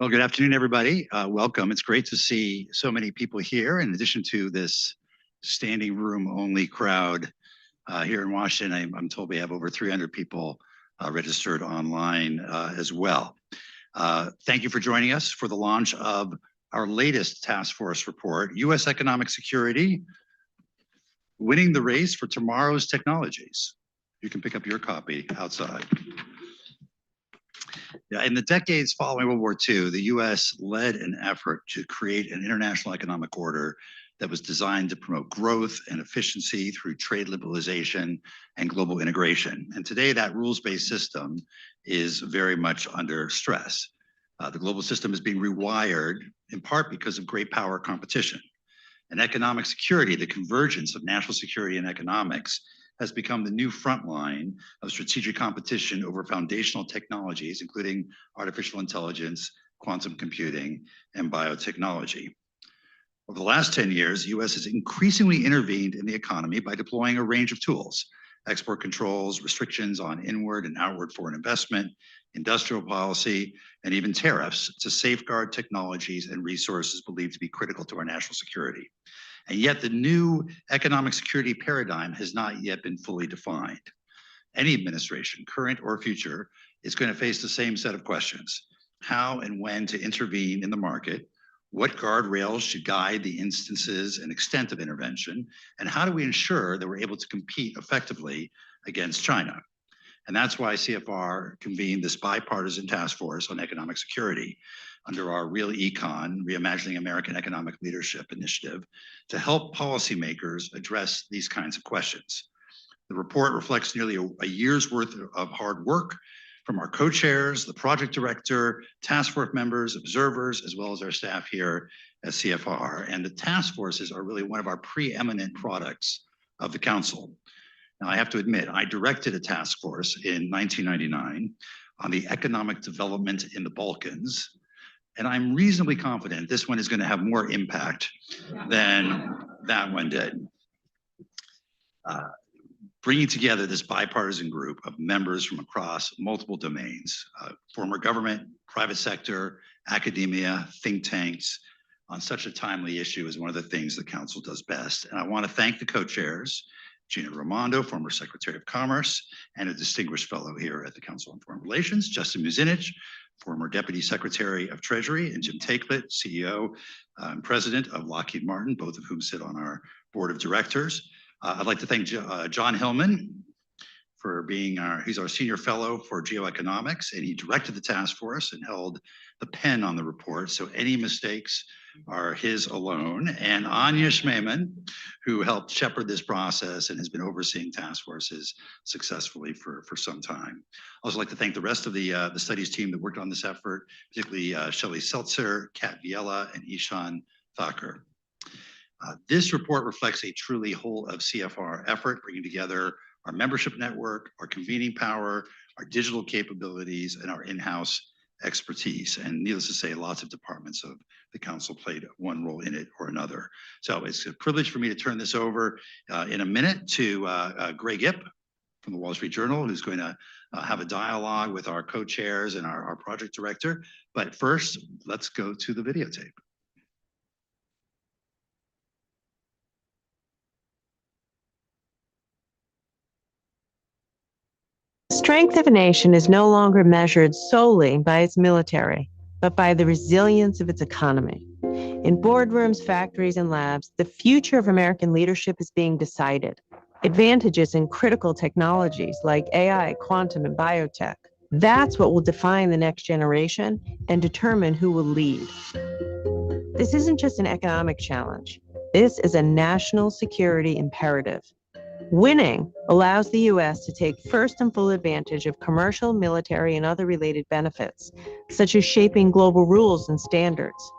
Well, good afternoon, everybody. Welcome. It's great to see so many people here. In addition to this standing room only crowd here in Washington, I'm told we have over 300 people registered online as well. Thank you for joining us for the launch of our latest task force report, U.S. Economic Security, Winning the Race for Tomorrow's Technologies. You can pick up your copy outside. Yeah, in the decades following World War II, the U.S. led an effort to create an international economic order that was designed to promote growth and efficiency through trade liberalization and global integration. And today, that rules-based system is very much under stress. The global system is being rewired in part because of great power competition. And economic security, the convergence of national security and economics, has become the new front line of strategic competition over foundational technologies, including artificial intelligence, quantum computing, and biotechnology. Over the last 10 years, the U.S. has increasingly intervened in the economy by deploying a range of tools: export controls, restrictions on inward and outward foreign investment, industrial policy, and even tariffs to safeguard technologies and resources believed to be critical to our national security. And yet the new economic security paradigm has not yet been fully defined. Any administration, current or future, is going to face the same set of questions: how and when to intervene in the market, what guardrails should guide the instances and extent of intervention, and how do we ensure that we're able to compete effectively against China? And that's why CFR convened this bipartisan task force on economic security under our Real Econ, Reimagining American Economic Leadership initiative, to help policymakers address these kinds of questions. The report reflects nearly a year's worth of hard work from our co-chairs, the project director, task force members, observers, as well as our staff here at CFR. And the task forces are really one of our preeminent products of the council. Now, I have to admit, I directed a task force in 1999 on the economic development in the Balkans, and I'm reasonably confident this one is going to have more impact than that one did. Bringing together this bipartisan group of members from across multiple domains, former government, private sector, academia, think tanks, on such a timely issue is one of the things the council does best. And I want to thank the co-chairs, Gina Raimondo, former Secretary of Commerce, and a distinguished fellow here at the Council on Foreign Relations, Justin Muzinich, former Deputy Secretary of Treasury, and Jim Takelet, CEO and President of Lockheed Martin, both of whom sit on our board of directors. I'd like to thank John Hillman for being he's our senior fellow for geoeconomics, and he directed the task force and held the pen on the report, so any mistakes are his alone. And Anya Schmemann, who helped shepherd this process and has been overseeing task forces successfully for some time. I'd also like to thank the rest of the studies team that worked on this effort, particularly Shelley Seltzer, Kat Viella, and Ishan Thakur. This report reflects a truly whole of CFR effort, bringing together our membership network, our convening power, our digital capabilities, and our in-house expertise. And needless to say, lots of departments of the council played one role in it or another. So it's a privilege for me to turn this over in a minute to Greg Ip from the Wall Street Journal, who's going to have a dialogue with our co-chairs and our project director. But first, let's go to the videotape. The strength of a nation is no longer measured solely by its military, but by the resilience of its economy. In boardrooms, factories, and labs, the future of American leadership is being decided. Advantages in critical technologies like AI, quantum, and biotech. That's what will define the next generation and determine who will lead. This isn't just an economic challenge. This is a national security imperative. Winning allows the U.S. to take first and full advantage of commercial, military, and other related benefits, such as shaping global rules and standards.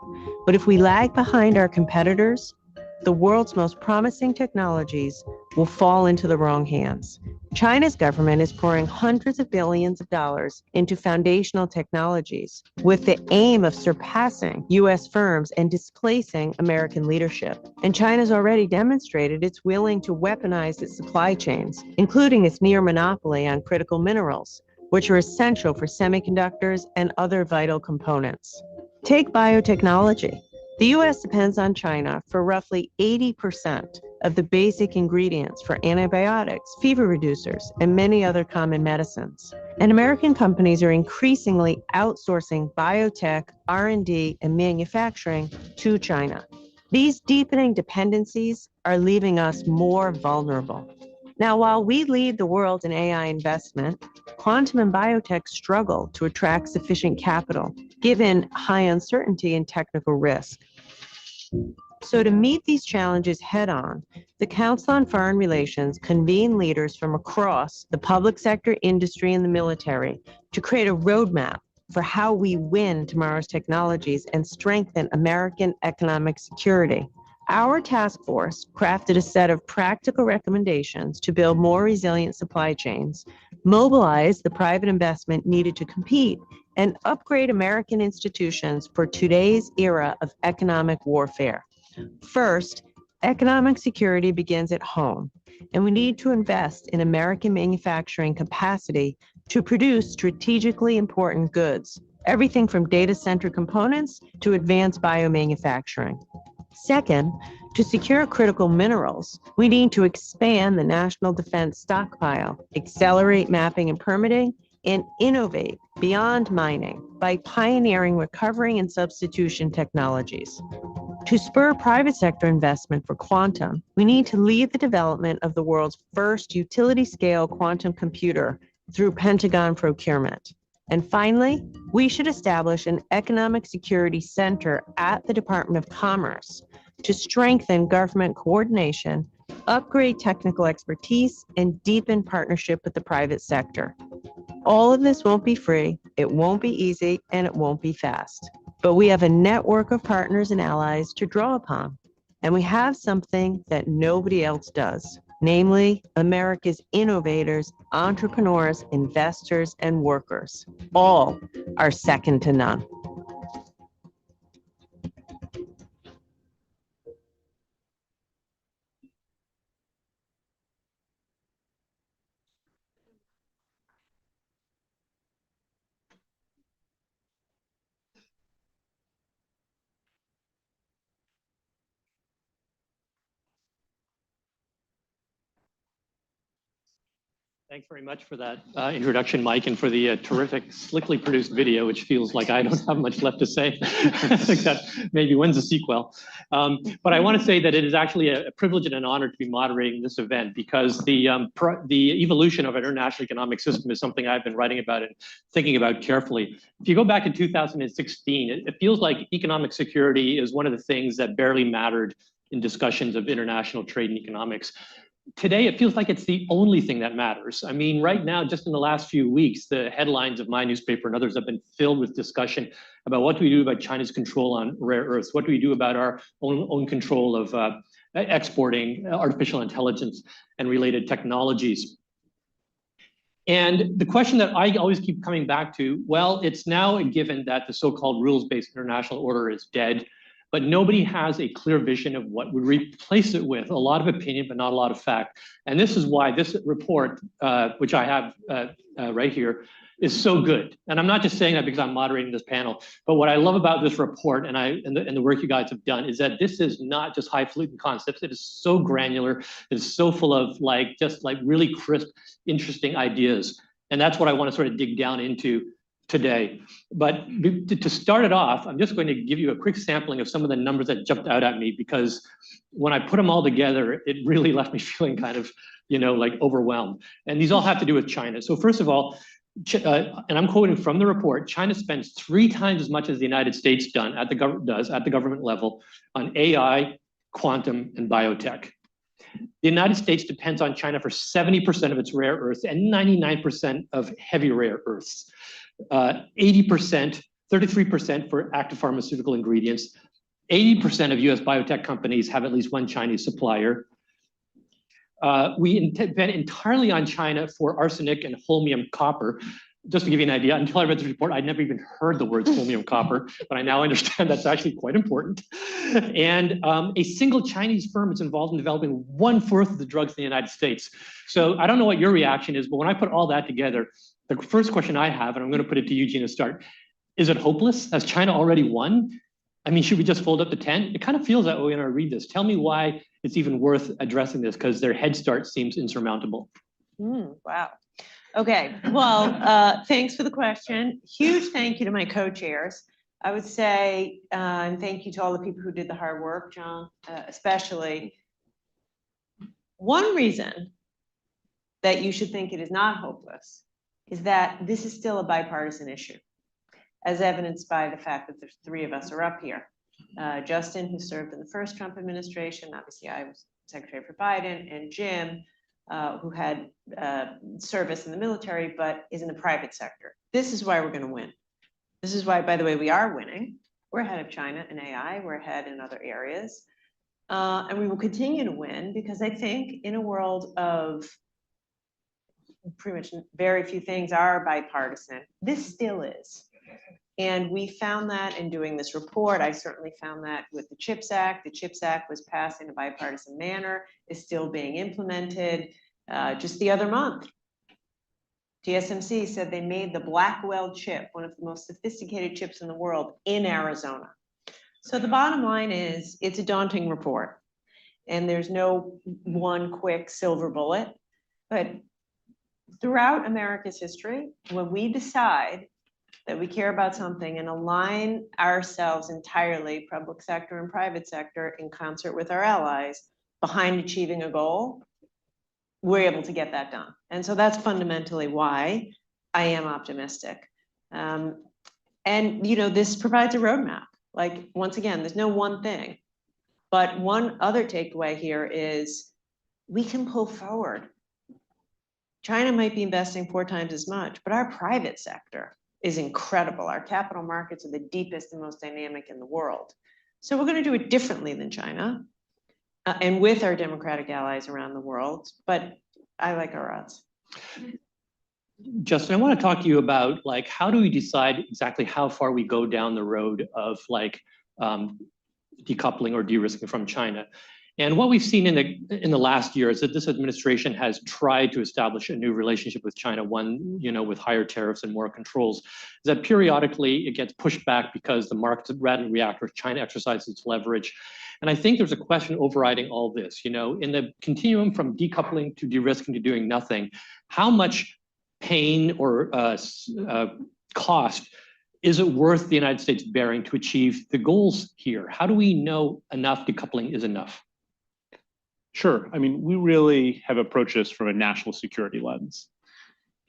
But if we lag behind our competitors, the world's most promising technologies will fall into the wrong hands. China's government is pouring hundreds of billions of dollars into foundational technologies with the aim of surpassing U.S. firms and displacing American leadership. And China's already demonstrated it's willing to weaponize its supply chains, including its near monopoly on critical minerals, which are essential for semiconductors and other vital components. Take biotechnology. The U.S. depends on China for roughly 80% of the basic ingredients for antibiotics, fever reducers, and many other common medicines. And American companies are increasingly outsourcing biotech, R&D, and manufacturing to China. These deepening dependencies are leaving us more vulnerable. Now, while we lead the world in AI investment, quantum and biotech struggle to attract sufficient capital, given high uncertainty and technical risk. So to meet these challenges head on, the Council on Foreign Relations convened leaders from across the public sector, industry, and the military to create a roadmap for how we win tomorrow's technologies and strengthen American economic security. Our task force crafted a set of practical recommendations to build more resilient supply chains, mobilize the private investment needed to compete, and upgrade American institutions for today's era of economic warfare. First, economic security begins at home, and we need to invest in American manufacturing capacity to produce strategically important goods, everything from data center components to advanced biomanufacturing. Second, to secure critical minerals, we need to expand the national defense stockpile, accelerate mapping and permitting, and innovate beyond mining by pioneering recovery and substitution technologies. To spur private sector investment for quantum, we need to lead the development of the world's first utility-scale quantum computer through Pentagon procurement. And finally, we should establish an economic security center at the Department of Commerce to strengthen government coordination, upgrade technical expertise, and deepen partnership with the private sector. All of this won't be free, it won't be easy, and it won't be fast. But we have a network of partners and allies to draw upon. And we have something that nobody else does, namely America's innovators, entrepreneurs, investors, and workers. All are second to none. Thanks very much for that introduction, Mike, and for the terrific, slickly produced video, which feels like I don't have much left to say, except maybe when's the sequel. But I want to say that it is actually a privilege and an honor to be moderating this event because the evolution of an international economic system is something I've been writing about and thinking about carefully. If you go back to 2016, it feels like economic security is one of the things that barely mattered in discussions of international trade and economics. Today, it feels like it's the only thing that matters. I mean, right now, just in the last few weeks, the headlines of my newspaper and others have been filled with discussion about what do we do about China's control on rare earths? What do we do about our own control of exporting artificial intelligence and related technologies? And the question that I always keep coming back to, well, it's now a given that the so-called rules-based international order is dead, but nobody has a clear vision of what would replace it with. A lot of opinion, but not a lot of fact. And this is why this report, which I have right here, is so good. And I'm not just saying that because I'm moderating this panel, but what I love about this report and the work you guys have done is that this is not just highfalutin concepts. It is so granular. It is so full of just really crisp, interesting ideas. And that's what I want to sort of dig down into today. But to start it off, I'm just going to give you a quick sampling of some of the numbers that jumped out at me, because when I put them all together, it really left me feeling kind of, overwhelmed. And these all have to do with China. So first of all, and I'm quoting from the report, China spends 3 times as much as the United States does at the government level on AI, quantum, and biotech. The United States depends on China for 70% of its rare earths and 99% of heavy rare earths. 80%, 33% for active pharmaceutical ingredients. 80% of US biotech companies have at least one Chinese supplier. We depend entirely on China for arsenic and holmium copper. Just to give you an idea, until I read this report, I'd never even heard the words holmium copper, but I now understand that's actually quite important. And a single Chinese firm is involved in developing 1/4 of the drugs in the United States. So I don't know what your reaction is, but when I put all that together, the first question I have, and I'm going to put it to Eugene to start, is it hopeless? Has China already won? I mean, should we just fold up the tent? It kind of feels that way when I read this. Tell me why it's even worth addressing this, because their head start seems insurmountable. Wow. Okay, well, thanks for the question. Huge thank you to my co-chairs. I would say, and thank you to all the people who did the hard work, John, especially. One reason that you should think it is not hopeless is that this is still a bipartisan issue, as evidenced by the fact that there's 3 of us are up here. Justin, who served in the first Trump administration, obviously I was Secretary for Biden, and Jim, who had service in the military, but is in the private sector. This is why we're going to win. This is why, by the way, we are winning. We're ahead of China in AI. We're ahead in other areas. And we will continue to win because I think in a world of pretty much very few things are bipartisan, this still is. And we found that in doing this report. I certainly found that with the CHIPS Act. The CHIPS Act was passed in a bipartisan manner, is still being implemented. Just the other month, TSMC said they made the Blackwell chip, one of the most sophisticated chips in the world, in Arizona. So the bottom line is, it's a daunting report. And there's no one quick silver bullet. But throughout America's history, when we decide that we care about something and align ourselves entirely, public sector and private sector, in concert with our allies, behind achieving a goal, we're able to get that done. And so that's fundamentally why I am optimistic. And this provides a roadmap. Like, once again, there's no one thing. But one other takeaway here is we can pull forward. China might be investing 4 times as much, but our private sector is incredible. Our capital markets are the deepest and most dynamic in the world. So we're going to do it differently than China and with our democratic allies around the world. But I like our odds. Justin, I want to talk to you about, like, how do we decide exactly how far we go down the road of decoupling or de-risking from China? And what we've seen in the last year is that this administration has tried to establish a new relationship with China, one with higher tariffs and more controls. Is that periodically it gets pushed back because the markets rapidly react, or China exercises its leverage. And I think there's a question overriding all this. In the continuum from decoupling to de-risking to doing nothing, how much pain or cost is it worth the United States bearing to achieve the goals here? How do we know enough decoupling is enough? Sure. I mean, we really have approached this from a national security lens.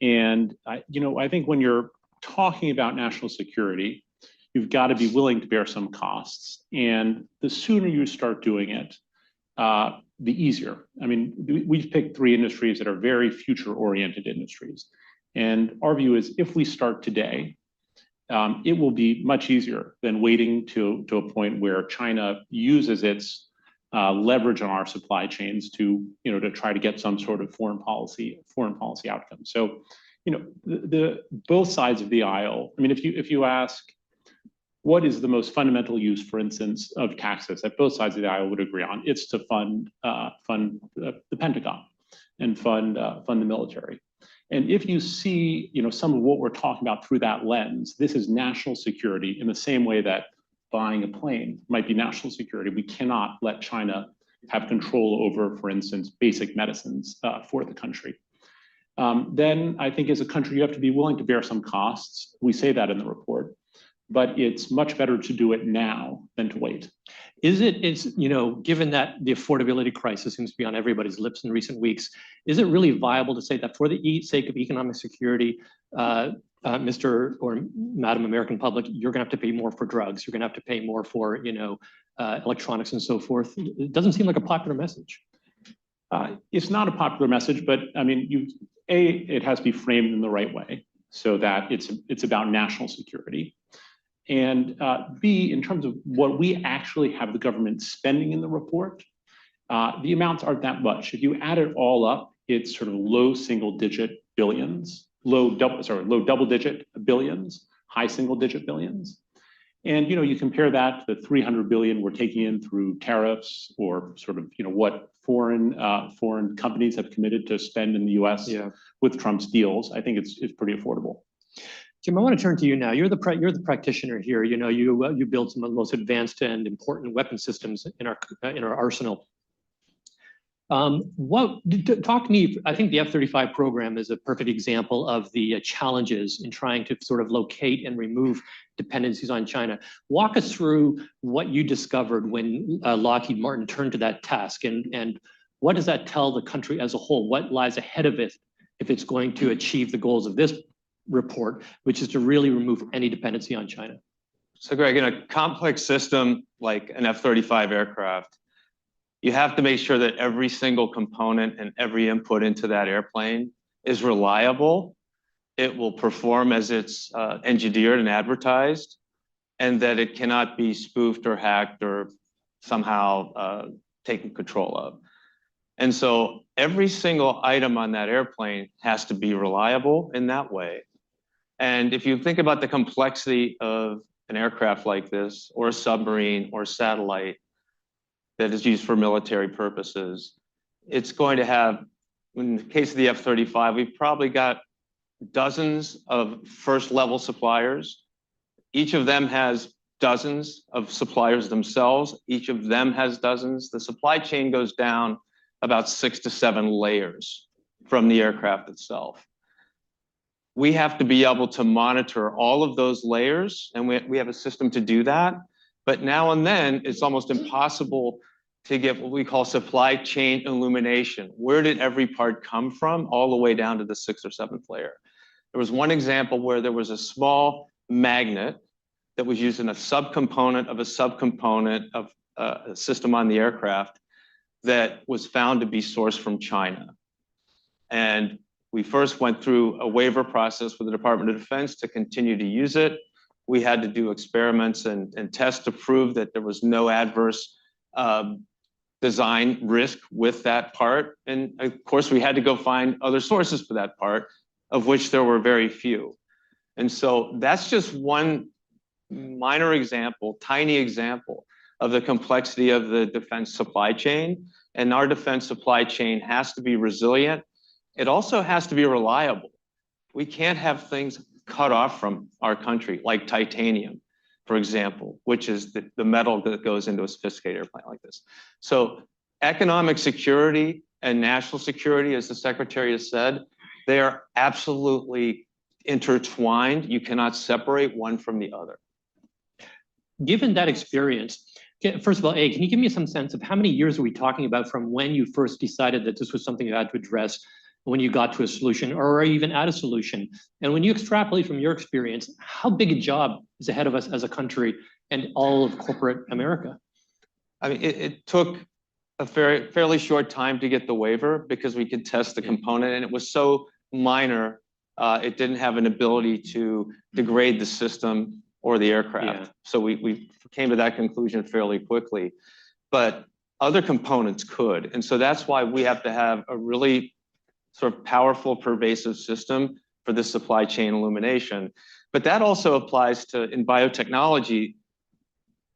And I think when you're talking about national security, you've got to be willing to bear some costs. And the sooner you start doing it, the easier. I mean, we've picked 3 industries that are very future-oriented industries. And our view is, if we start today, it will be much easier than waiting to a point where China uses its leverage on our supply chains to try to get some sort of foreign policy outcome. So, the both sides of the aisle. I mean, if you ask, what is the most fundamental use, for instance, of taxes that both sides of the aisle would agree on? It's to fund the Pentagon and fund the military. And if you see, some of what we're talking about through that lens, this is national security in the same way that buying a plane might be national security. We cannot let China have control over, for instance, basic medicines for the country. Then I think as a country, you have to be willing to bear some costs. We say that in the report, but it's much better to do it now than to wait. Given that the affordability crisis seems to be on everybody's lips in recent weeks, is it really viable to say that for the sake of economic security, Mr. or Madam American public, you're going to have to pay more for drugs. You're going to have to pay more for, electronics and so forth. It doesn't seem like a popular message. It's not a popular message, but I mean, it has to be framed in the right way so that it's about national security. And B, in terms of what we actually have the government spending in the report, the amounts aren't that much. If you add it all up, it's sort of low single-digit billions. Low double-digit billions, high single-digit billions. And you compare that to the 300 billion we're taking in through tariffs, or sort of what foreign companies have committed to spend in the U.S. with Trump's deals. I think it's pretty affordable. Jim, I want to turn to you now. You're the practitioner here. You know, you build some of the most advanced and important weapon systems in our arsenal. Talk to me. I think the F-35 program is a perfect example of the challenges in trying to sort of locate and remove dependencies on China. Walk us through what you discovered when Lockheed Martin turned to that task, and what does that tell the country as a whole? What lies ahead of it if it's going to achieve the goals of this report, which is to really remove any dependency on China? So Greg, in a complex system like an F-35 aircraft, you have to make sure that every single component and every input into that airplane is reliable. It will perform as it's engineered and advertised, and that it cannot be spoofed or hacked or somehow taken control of. And so every single item on that airplane has to be reliable in that way. And if you think about the complexity of an aircraft like this, or a submarine, or a satellite that is used for military purposes, it's going to have, in the case of the F-35, we've probably got dozens of first-level suppliers. Each of them has dozens of suppliers themselves. Each of them has dozens. The supply chain goes down about 6 to 7 layers from the aircraft itself. We have to be able to monitor all of those layers, and we have a system to do that. But now and then, it's almost impossible to get what we call supply chain illumination. Where did every part come from, all the way down to the 6th or 7th layer? There was one example where there was a small magnet that was used in a subcomponent of a subcomponent of a system on the aircraft that was found to be sourced from China. And we first went through a waiver process with the Department of Defense to continue to use it. We had to do experiments and tests to prove that there was no adverse design risk with that part. And of course, we had to go find other sources for that part, of which there were very few. And so that's just one minor example, tiny example of the complexity of the defense supply chain. And our defense supply chain has to be resilient. It also has to be reliable. We can't have things cut off from our country, like titanium, for example, which is the metal that goes into a sophisticated airplane like this. So economic security and national security, as the Secretary has said, they are absolutely intertwined. You cannot separate one from the other. Given that experience, first of all, can you give me some sense of how many years are we talking about from when you first decided that this was something you had to address, when you got to a solution, or even at a solution? And when you extrapolate from your experience, how big a job is ahead of us as a country and all of corporate America? I mean, it took a fairly short time to get the waiver because we could test the component, and it was so minor, it didn't have an ability to degrade the system or the aircraft. Yeah. So we came to that conclusion fairly quickly. But other components could. And so that's why we have to have a really sort of powerful, pervasive system for this supply chain illumination. But that also applies to, in biotechnology,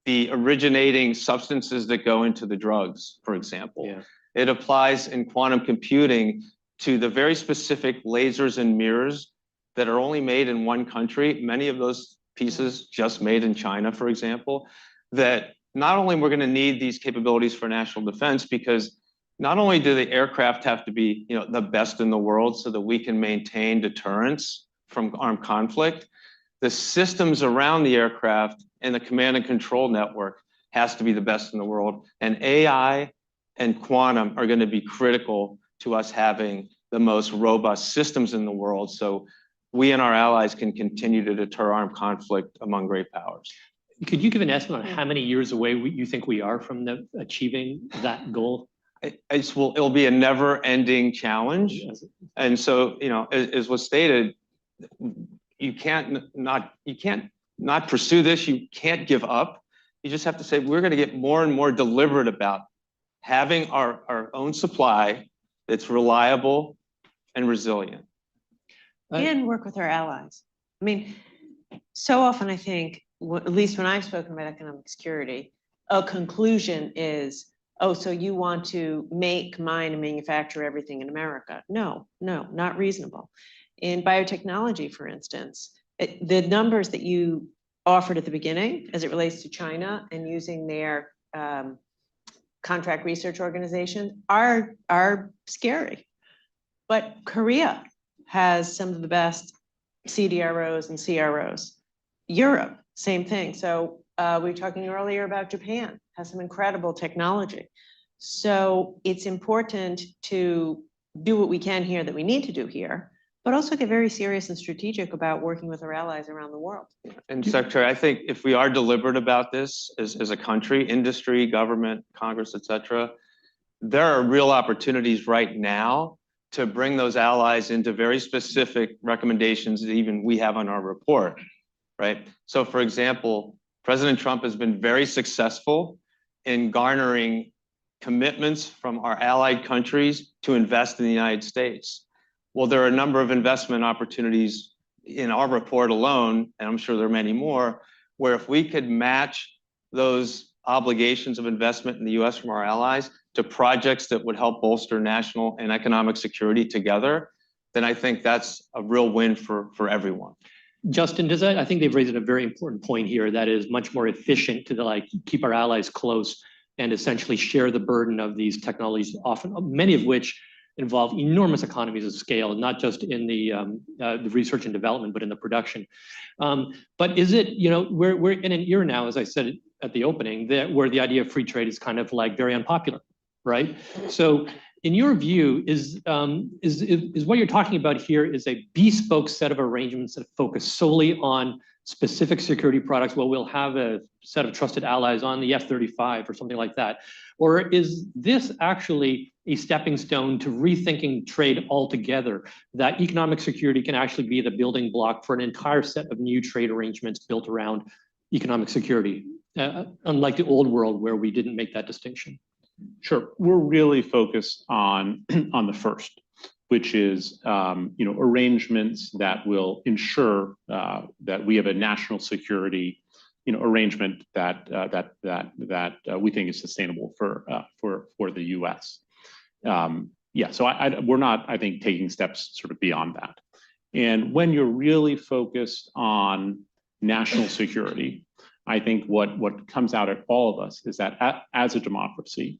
the originating substances that go into the drugs, for example. Yeah. It applies in quantum computing to the very specific lasers and mirrors that are only made in one country. Many of those pieces just made in China, for example, that not only we're going to need these capabilities for national defense, because not only do the aircraft have to be, the best in the world so that we can maintain deterrence from armed conflict, the systems around the aircraft and the command and control network has to be the best in the world. And AI and quantum are going to be critical to us having the most robust systems in the world, so we and our allies can continue to deter armed conflict among great powers. Could you give an estimate on how many years away you think we are from achieving that goal? It'll be a never-ending challenge. Yes. And so, as was stated, you can't not pursue this. You can't give up. You just have to say, we're going to get more and more deliberate about having our own supply that's reliable and resilient. And work with our allies. I mean, so often I think, at least when I've spoken about economic security, a conclusion is, oh, so you want to make, mine, and manufacture everything in America. No, not reasonable. In biotechnology, for instance, The numbers that you offered at the beginning as it relates to China and using their contract research organization are scary. But Korea has some of the best CDROs and CROs. Europe, same thing. So we were talking earlier about Japan, has some incredible technology. So it's important to do what we can here that we need to do here, but also get very serious and strategic about working with our allies around the world. And Secretary, I think if we are deliberate about this as a country, industry, government, Congress, et cetera, there are real opportunities right now to bring those allies into very specific recommendations that even we have on our report, right? So for example, President Trump has been very successful in garnering commitments from our allied countries to invest in the United States. Well, there are a number of investment opportunities in our report alone, and I'm sure there are many more, where if we could match those obligations of investment in the US from our allies to projects that would help bolster national and economic security together, then I think that's a real win for everyone. Justin, I think they've raised a very important point here that is much more efficient to keep our allies close and essentially share the burden of these technologies, often many of which involve enormous economies of scale, not just in the research and development, but in the production. But is it, we're in an era now, as I said at the opening, where the idea of free trade is kind of very unpopular, right? So in your view, is what you're talking about here is a bespoke set of arrangements that focus solely on specific security products? Well, we'll have a set of trusted allies on the F-35 or something like that. Or is this actually a stepping stone to rethinking trade altogether, that economic security can actually be the building block for an entire set of new trade arrangements built around economic security, unlike the old world where we didn't make that distinction? Sure, we're really focused on the first, which is arrangements that will ensure that we have a national security arrangement that we think is sustainable for the U.S. So we're not, I think, taking steps sort of beyond that. And when you're really focused on national security, I think what comes out at all of us is that as a democracy,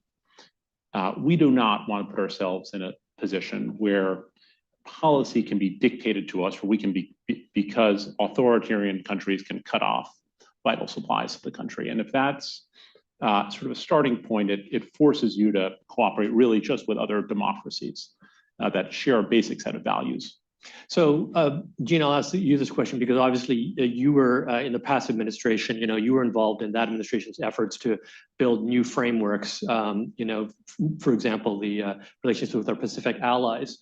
we do not want to put ourselves in a position where policy can be dictated to us, where we can be, because authoritarian countries can cut off vital supplies of the country. And if that's sort of a starting point, it forces you to cooperate really just with other democracies that share a basic set of values. So, Gene, I'll ask you this question because obviously you were in the past administration, you were involved in that administration's efforts to build new frameworks, for example, the relations with our Pacific allies.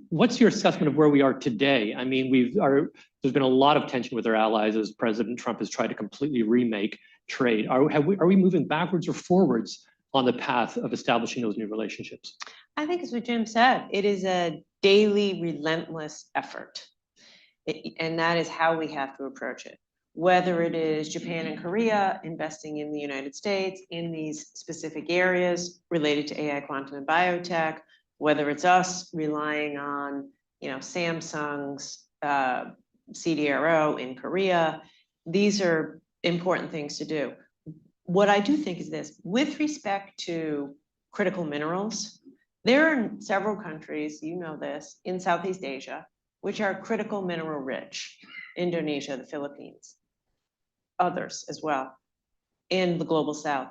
What's your assessment of where we are today? I mean, there's been a lot of tension with our allies as President Trump has tried to completely remake trade. Are we moving backwards or forwards on the path of establishing those new relationships? I think it's what Jim said. It is a daily, relentless effort. And that is how we have to approach it. Whether it is Japan and Korea investing in the United States in these specific areas related to AI, quantum, and biotech, whether it's us relying on, Samsung's CDRO in Korea, these are important things to do. What I do think is this, with respect to critical minerals, there are several countries, this, in Southeast Asia, which are critical mineral rich. Indonesia, the Philippines, others as well, in the global South.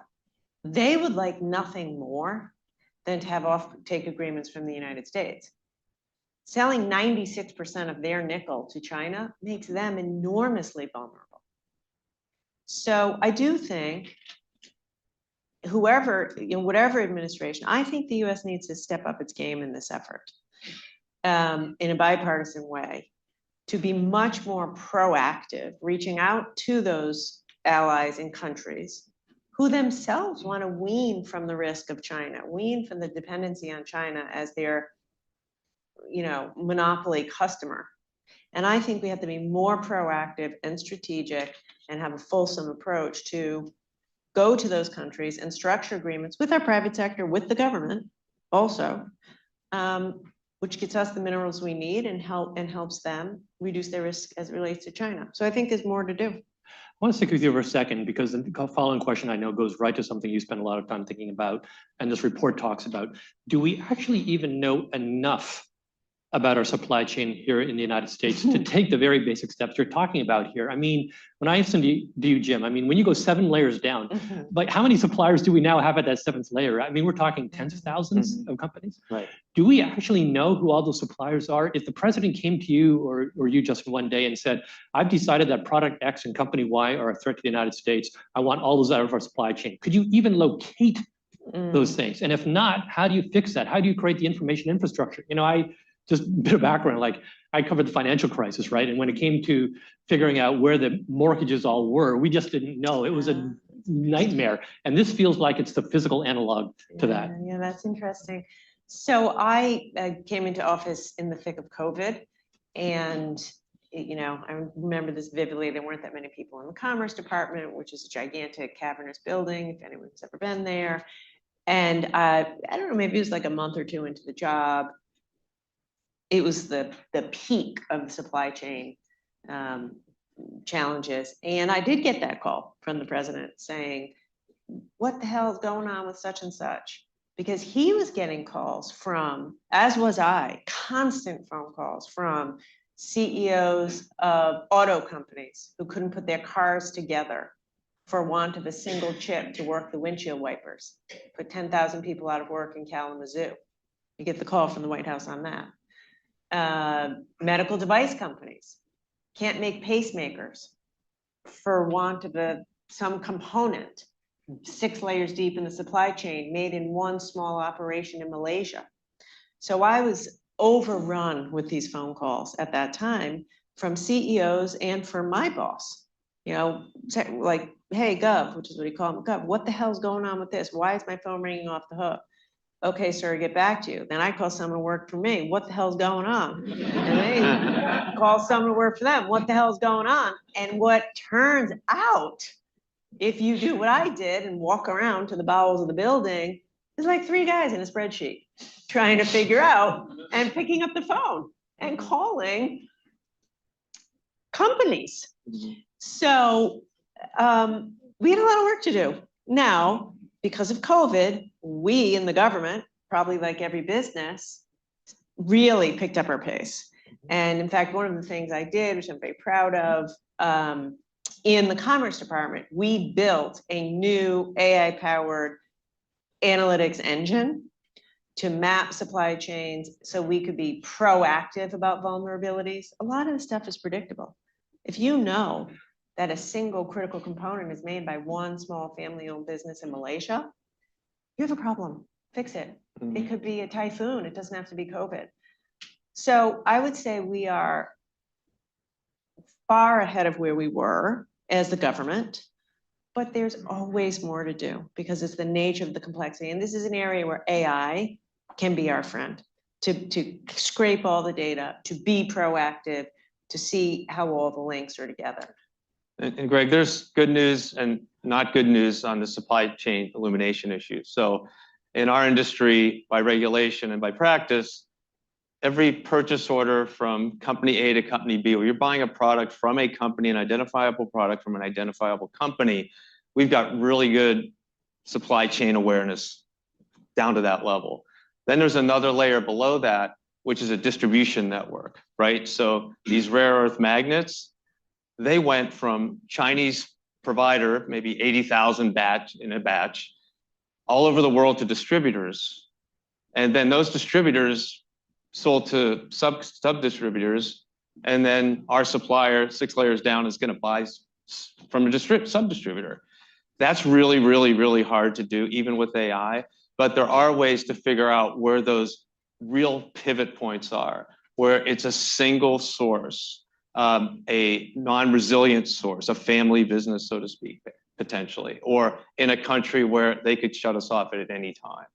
They would like nothing more than to have offtake agreements from the United States. Selling 96% of their nickel to China makes them enormously vulnerable. So I do think whatever administration, I think the US needs to step up its game in this effort in a bipartisan way to be much more proactive, reaching out to those allies and countries who themselves want to wean from the risk of China, wean from the dependency on China as their monopoly customer. And I think we have to be more proactive and strategic and have a fulsome approach to go to those countries and structure agreements with our private sector, with the government also, which gets us the minerals we need and helps them reduce their risk as it relates to China. So I think there's more to do. I want to stick with you for a second because the following question I know goes right to something you spend a lot of time thinking about, and this report talks about. Do we actually even know enough about our supply chain here in the United States to take the very basic steps you're talking about here? I mean, when I listen to you, Jim, I mean, when you go 7 layers down, like how many suppliers do we now have at that 7th layer? I mean, we're talking tens of thousands of companies. Right. Do we actually know who all those suppliers are? If the president came to you or you, Justin, one day and said, I've decided that product X and company Y are a threat to the United States, I want all those out of our supply chain. Could you even locate those things? And if not, how do you fix that? How do you create the information infrastructure? You know, just a bit of background, like I covered the financial crisis, right? And when it came to figuring out where the mortgages all were, we just didn't know. It was a nightmare. And this feels like it's the physical analog to that. Yeah, that's interesting. So I came into office in the thick of COVID, and you know, I remember this vividly. There weren't that many people in the Commerce Department, which is a gigantic cavernous building, if anyone's ever been there. And I don't know, maybe it was like a month or two into the job. It was the peak of the supply chain challenges. And I did get that call from the president saying, what the hell is going on with such and such? Because he was getting calls from, as was I, constant phone calls from CEOs of auto companies who couldn't put their cars together for want of a single chip to work the windshield wipers. Put 10,000 people out of work in Kalamazoo. You get the call from the White House on that. Medical device companies can't make pacemakers for want of some component 6 layers deep in the supply chain made in one small operation in Malaysia. So I was overrun with these phone calls at that time from CEOs and from my boss, you know, like, hey, Gov, which is what he called him, Gov, what the hell's going on with this? Why is my phone ringing off the hook? Okay, sir, get back to you. Then I call someone to work for me. What the hell's going on? And they call someone to work for them. What the hell's going on? And what turns out, if you do what I did and walk around to the bowels of the building, there's like 3 guys in a spreadsheet trying to figure out and picking up the phone and calling companies. So we had a lot of work to do. Now, because of COVID, we in the government, probably like every business, really picked up our pace. And in fact, one of the things I did, which I'm very proud of, in the Commerce Department, we built a new AI-powered analytics engine to map supply chains so we could be proactive about vulnerabilities. A lot of the stuff is predictable. If you know that a single critical component is made by one small family-owned business in Malaysia, you have a problem, fix it. It could be a typhoon, it doesn't have to be COVID. So I would say we are far ahead of where we were as the government, but there's always more to do because it's the nature of the complexity. And this is an area where AI can be our friend to scrape all the data, to be proactive, to see how all the links are together. And Greg, there's good news and not good news on the supply chain illumination issue. So in our industry, by regulation and by practice, every purchase order from company A to company B, where you're buying a product from a company, an identifiable product from an identifiable company, we've got really good supply chain awareness down to that level. Then there's another layer below that, which is a distribution network, right? So these rare earth magnets, they went from Chinese provider, maybe 80,000 in a batch, all over the world to distributors. And then those distributors sold to sub-distributors. And then our supplier, 6 layers down, is going to buy from a sub-distributor. That's really, really, really hard to do, even with AI. But there are ways to figure out where those real pivot points are, where it's a single source, a non-resilient source, a family business, so to speak, potentially, or in a country where they could shut us off at any time.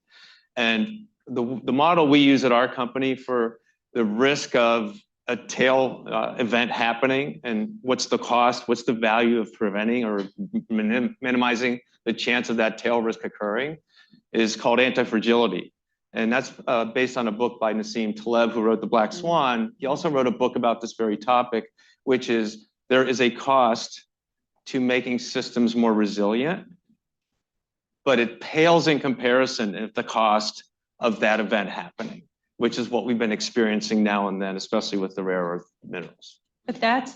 And the model we use at our company for the risk of a tail event happening and what's the cost, what's the value of preventing or minimizing the chance of that tail risk occurring is called anti-fragility. And that's based on a book by Nassim Taleb, who wrote The Black Swan. He also wrote a book about this very topic, which is there is a cost to making systems more resilient, but it pales in comparison at the cost of that event happening, which is what we've been experiencing now and then, especially with the rare earth minerals. But that's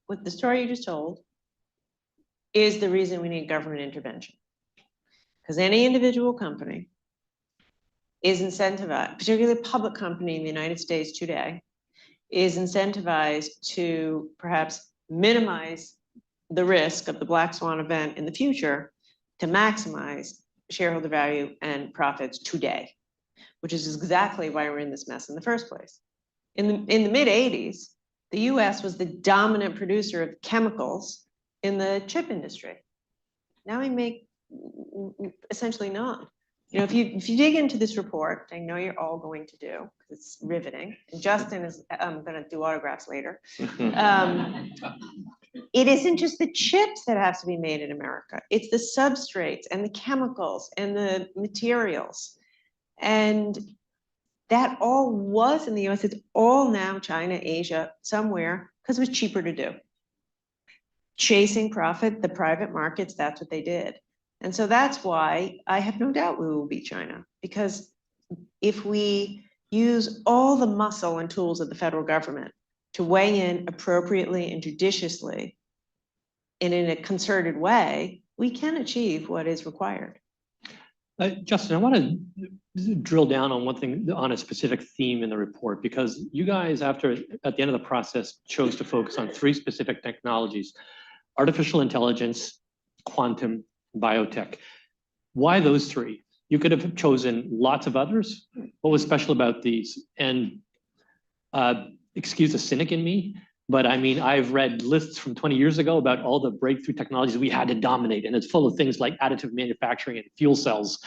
what the story you just told is the reason we need government intervention. Because any individual company is incentivized, particularly a public company in the United States today, is incentivized to perhaps minimize the risk of the black swan event in the future to maximize shareholder value and profits today, which is exactly why we're in this mess in the first place. In the mid-'80s, the US was the dominant producer of chemicals in the chip industry. Now we make essentially none. You know, if you dig into this report, I know you're all going to do, because it's riveting, and Justin is going to do autographs later. It isn't just the chips that have to be made in America. It's the substrates and the chemicals and the materials. And that all was in the US. It's all now China, Asia, somewhere, because it was cheaper to do. Chasing profit, the private markets, that's what they did. And so that's why I have no doubt we will beat China, because if we use all the muscle and tools of the federal government to weigh in appropriately and judiciously and in a concerted way, we can achieve what is required. Justin, I want to drill down on one thing, on a specific theme in the report, because you guys, at the end of the process, chose to focus on 3 specific technologies: artificial intelligence, quantum, biotech. Why those 3? You could have chosen lots of others. What was special about these? And excuse the cynic in me, but I mean, I've read lists from 20 years ago about all the breakthrough technologies we had to dominate, and it's full of things like additive manufacturing and fuel cells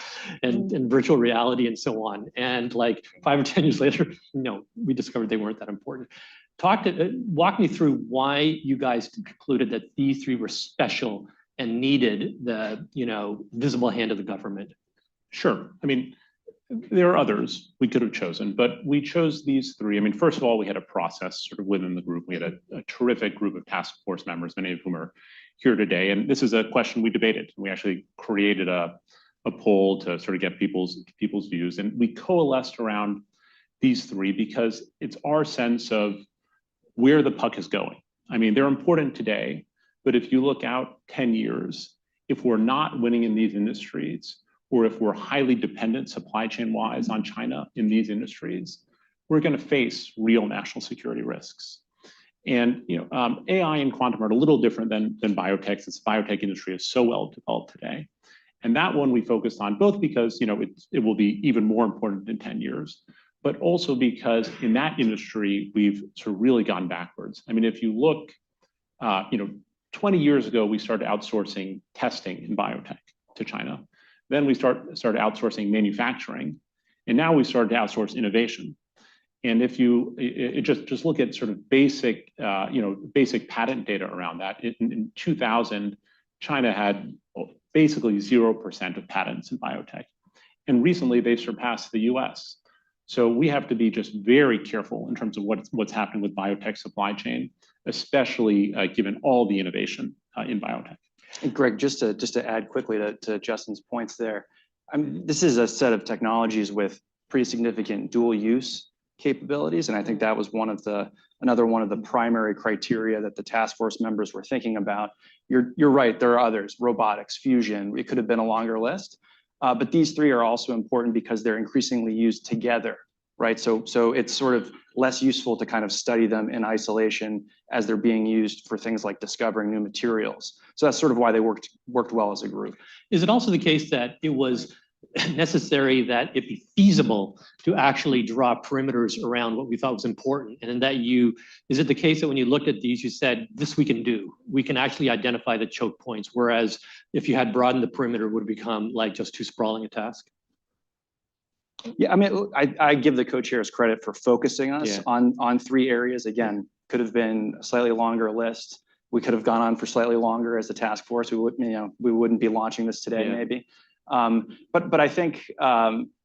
and virtual reality and so on. And like 5 or 10 years later, no, we discovered they weren't that important. Walk me through why you guys concluded that these 3 were special and needed the, visible hand of the government. Sure. I mean, there are others we could have chosen, but we chose these 3. I mean, first of all, we had a process sort of within the group. We had a terrific group of task force members, many of whom are here today. And this is a question we debated. We actually created a poll to sort of get people's views. And we coalesced around these 3 because it's our sense of where the puck is going. I mean, they're important today, but if you look out 10 years, if we're not winning in these industries, or if we're highly dependent supply chain wise on China in these industries, we're going to face real national security risks. And AI and quantum are a little different than biotech, since the biotech industry is so well developed today. And that one we focused on both because it will be even more important in 10 years, but also because in that industry we've sort of really gone backwards. I mean, if you look, 20 years ago we started outsourcing testing in biotech to China. Then we started outsourcing manufacturing, and now we started to outsource innovation. And if you just look at sort of basic patent data around that, in 2000, China had basically 0% of patents in biotech, and recently they surpassed the US. So we have to be just very careful in terms of what's happening with biotech supply chain, especially given all the innovation in biotech. And Greg, just to add quickly to Justin's points there, this is a set of technologies with pretty significant dual use capabilities, and I think that was another one of the primary criteria that the task force members were thinking about. You're right, there are others: robotics, fusion. It could have been a longer list, but these 3 are also important because they're increasingly used together, right? So it's sort of less useful to kind of study them in isolation as they're being used for things like discovering new materials. So that's sort of why they worked well as a group. Is it also the case that it was necessary that it be feasible to actually draw perimeters around what we thought was important? And in that is it the case that when you looked at these, you said, this we can do, we can actually identify the choke points, whereas if you had broadened the perimeter, it would become like just too sprawling a task? Yeah, I mean, I give the co-chairs credit for focusing us on 3 areas. Again, could have been a slightly longer list. We could have gone on for slightly longer as a task force. We wouldn't be launching this today, maybe. But I think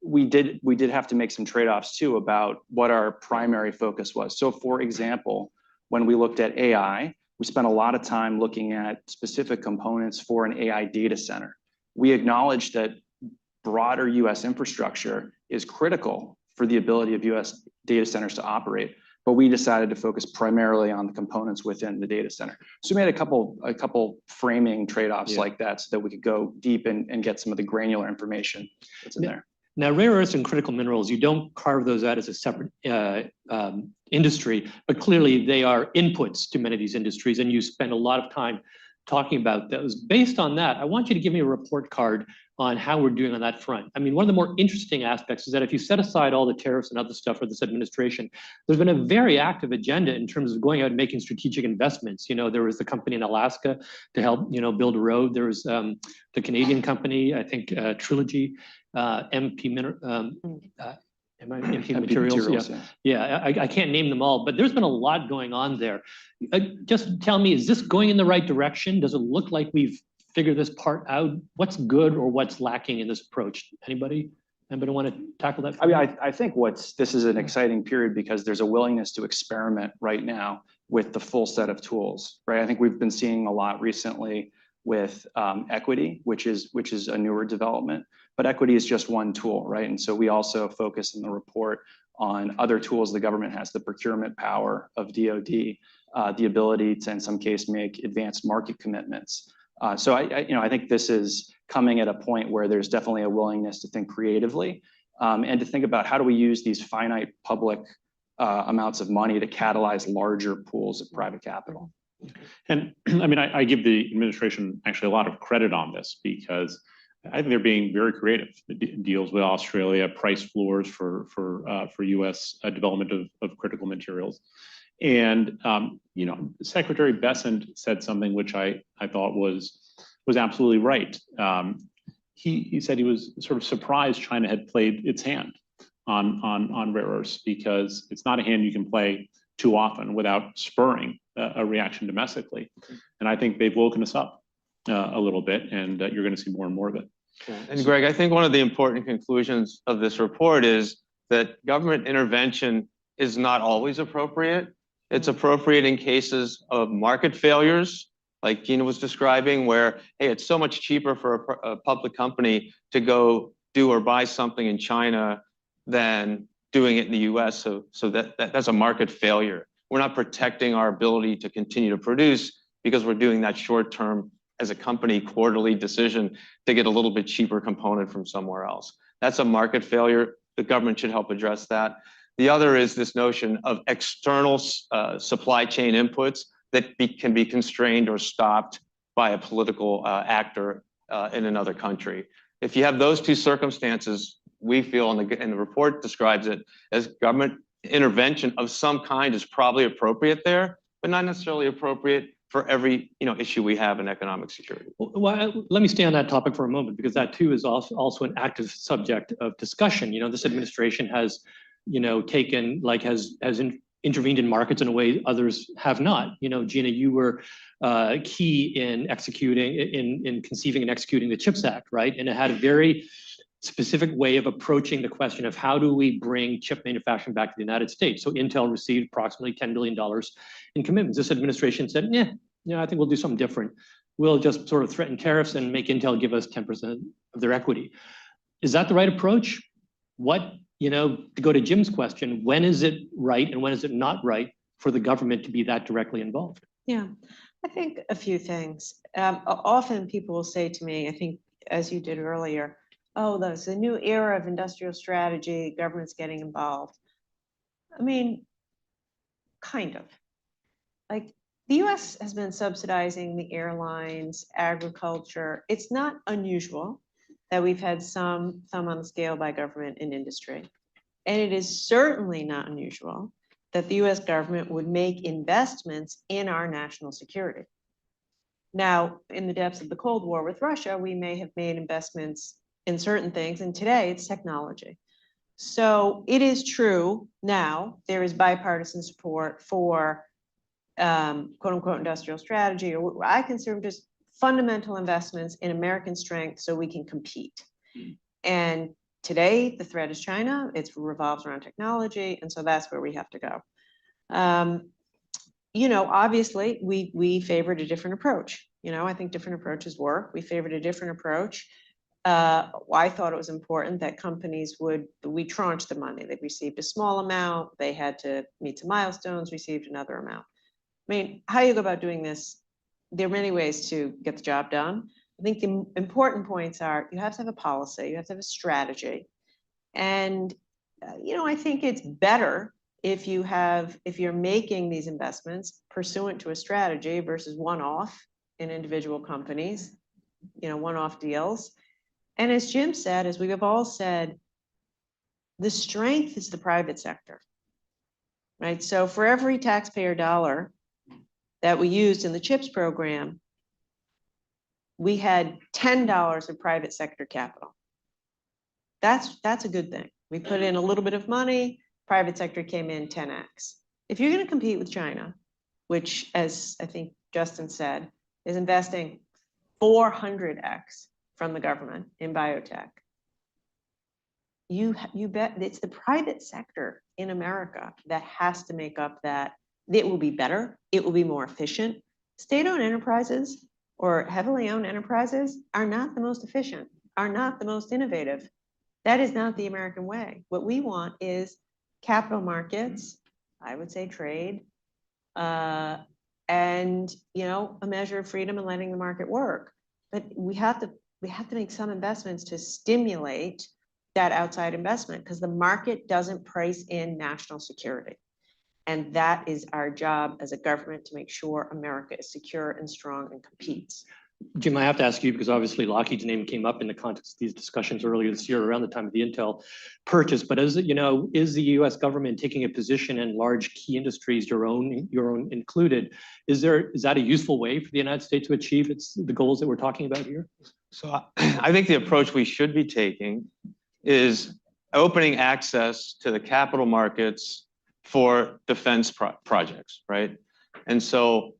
we did have to make some trade-offs too about what our primary focus was. So for example, when we looked at AI, we spent a lot of time looking at specific components for an AI data center. We acknowledge that broader US infrastructure is critical for the ability of US data centers to operate, but we decided to focus primarily on the components within the data center. So we made a couple framing trade-offs like that so that we could go deep and get some of the granular information that's in there. Now, rare earths and critical minerals, you don't carve those out as a separate industry, but clearly they are inputs to many of these industries, and you spend a lot of time talking about those. Based on that, I want you to give me a report card on how we're doing on that front. I mean, one of the more interesting aspects is that if you set aside all the tariffs and other stuff for this administration, there's been a very active agenda in terms of going out and making strategic investments. You know, there was the company in Alaska to help, you know, build a road. There was the Canadian company, I think, Trilogy, MP Materials. Yeah, I can't name them all, but there's been a lot going on there. Just tell me, is this going in the right direction? Does it look like we've figured this part out? What's good or what's lacking in this approach? Anybody want to tackle that? I mean, I think this is an exciting period because there's a willingness to experiment right now with the full set of tools, right? I think we've been seeing a lot recently with equity, which is a newer development, but equity is just one tool, right? And so we also focus in the report on other tools the government has, the procurement power of DoD, the ability to, in some case, make advanced market commitments. So I think this is coming at a point where there's definitely a willingness to think creatively and to think about how do we use these finite public amounts of money to catalyze larger pools of private capital. And I mean, I give the administration actually a lot of credit on this because I think they're being very creative. Deals with Australia, price floors for U.S. development of critical materials. And you know, Secretary Bessent said something which I thought was absolutely right. He said he was sort of surprised China had played its hand on rare earths because it's not a hand you can play too often without spurring a reaction domestically. And I think they've woken us up a little bit, and you're going to see more and more of it. And Greg, I think one of the important conclusions of this report is that government intervention is not always appropriate. It's appropriate in cases of market failures, like Gina was describing, where, hey, it's so much cheaper for a public company to go do or buy something in China than doing it in the US. So that's a market failure. We're not protecting our ability to continue to produce because we're doing that short term as a company quarterly decision to get a little bit cheaper component from somewhere else. That's a market failure. The government should help address that. The other is this notion of external supply chain inputs that can be constrained or stopped by a political actor in another country. If you have those two circumstances, we feel, and the report describes it as government intervention of some kind is probably appropriate there, but not necessarily appropriate for every issue we have in economic security. Well, let me stay on that topic for a moment, because that too is also an active subject of discussion. This administration has intervened in markets in a way others have not. Gina, you were key in conceiving and executing the CHIPS Act, right? And it had a very specific way of approaching the question of how do we bring chip manufacturing back to the United States. So Intel received approximately $10 billion in commitments. This administration said, I think we'll do something different. We'll just sort of threaten tariffs and make Intel give us 10% of their equity. Is that the right approach? To go to Jim's question, when is it right and when is it not right for the government to be that directly involved? Yeah, I think a few things. Often people will say to me, I think as you did earlier, oh, there's a new era of industrial strategy, government's getting involved. I mean, kind of. Like the US has been subsidizing the airlines, agriculture. It's not unusual that we've had some thumb on the scale by government and industry. And it is certainly not unusual that the US government would make investments in our national security. Now, in the depths of the Cold War with Russia, we may have made investments in certain things, and today it's technology. So it is true now, there is bipartisan support for quote unquote industrial strategy, or I consider them just fundamental investments in American strength so we can compete. And today, the threat is China. It revolves around technology. And so that's where we have to go. You know, obviously, we favored a different approach. You know, I think different approaches work. We favored a different approach. I thought it was important that companies we tranched the money. They received a small amount. They had to meet some milestones, received another amount. I mean, how you go about doing this, there are many ways to get the job done. I think the important points are you have to have a policy, you have to have a strategy. And, you know, I think it's better if you're making these investments pursuant to a strategy versus one-off in individual companies, you know, one-off deals. And as Jim said, as we have all said, the strength is the private sector, right? So for every taxpayer dollar that we used in the CHIPS program, we had $10 of private sector capital. That's a good thing. We put in a little bit of money, private sector came in 10x. If you're going to compete with China, which, as I think Justin said, is investing 400x from the government in biotech, you bet it's the private sector in America that has to make up that. It will be better. It will be more efficient. State-owned enterprises or heavily owned enterprises are not the most efficient, are not the most innovative. That is not the American way. What we want is capital markets, I would say trade, and, you know, a measure of freedom and letting the market work. But we have to make some investments to stimulate that outside investment because the market doesn't price in national security. And that is our job as a government to make sure America is secure and strong and competes. Jim, I have to ask you because obviously Lockheed's name came up in the context of these discussions earlier this year around the time of the Intel purchase. But as you know, is the U.S. government taking a position in large key industries, your own included? Is that a useful way for the United States to achieve the goals that we're talking about here? So I think the approach we should be taking is opening access to the capital markets for defense projects, right? And so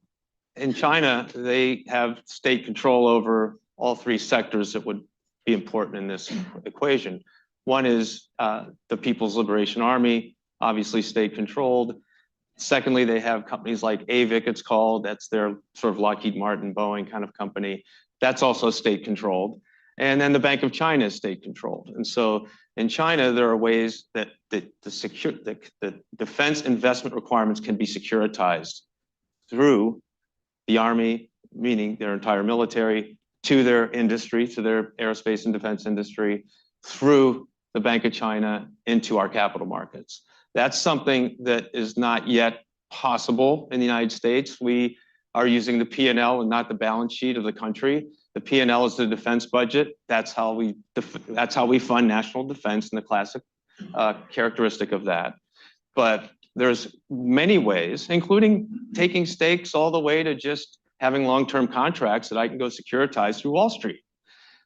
in China, they have state control over all three sectors that would be important in this equation. One is the People's Liberation Army, obviously state controlled. Secondly, they have companies like AVIC, it's called, that's their sort of Lockheed Martin, Boeing kind of company. That's also state controlled. And then the Bank of China is state controlled. And so in China, there are ways that the defense investment requirements can be securitized through the army, meaning their entire military, to their industry, to their aerospace and defense industry, through the Bank of China into our capital markets. That's something that is not yet possible in the United States. We are using the P&L and not the balance sheet of the country. The P&L is the defense budget. That's how we fund national defense and the classic characteristic of that. But there's many ways, including taking stakes all the way to just having long-term contracts that I can go securitize through Wall Street.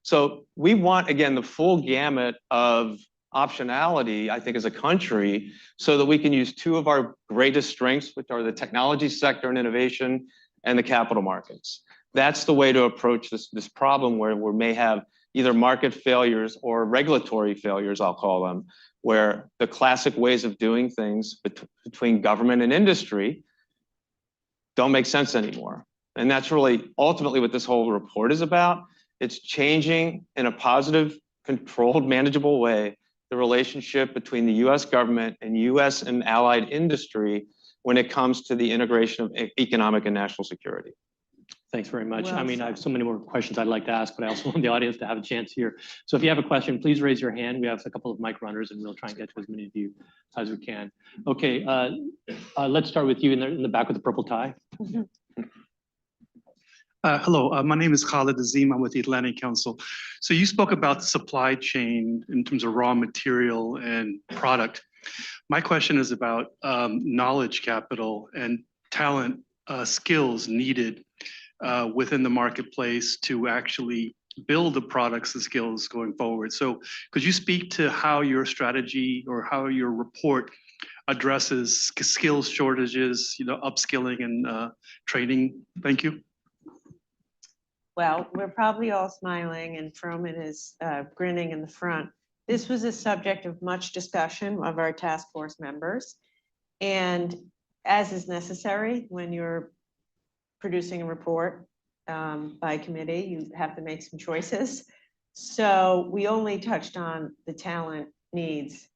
So we want, again, the full gamut of optionality, I think, as a country, so that we can use two of our greatest strengths, which are the technology sector and innovation and the capital markets. That's the way to approach this problem where we may have either market failures or regulatory failures, I'll call them, where the classic ways of doing things between government and industry don't make sense anymore. And that's really ultimately what this whole report is about. It's changing in a positive, controlled, manageable way the relationship between the US government and US and allied industry when it comes to the integration of economic and national security. Thanks very much. Well I mean, said. I have so many more questions I'd like to ask, but I also want the audience to have a chance here. So if you have a question, please raise your hand. We have a couple of mic runners and we'll try and get to as many of you as we can. Okay, let's start with you in the back with the purple tie. Hello, my name is Khalid Azim. I'm with the Atlantic Council. So you spoke about the supply chain in terms of raw material and product. My question is about knowledge capital and talent skills needed within the marketplace to actually build the products and skills going forward. So could you speak to how your strategy or how your report addresses skills shortages, upskilling and training? Thank you. Well, we're probably all smiling and Froman is grinning in the front. This was a subject of much discussion of our task force members. And as is necessary when you're producing a report by committee, you have to make some choices. So we only touched on the talent needs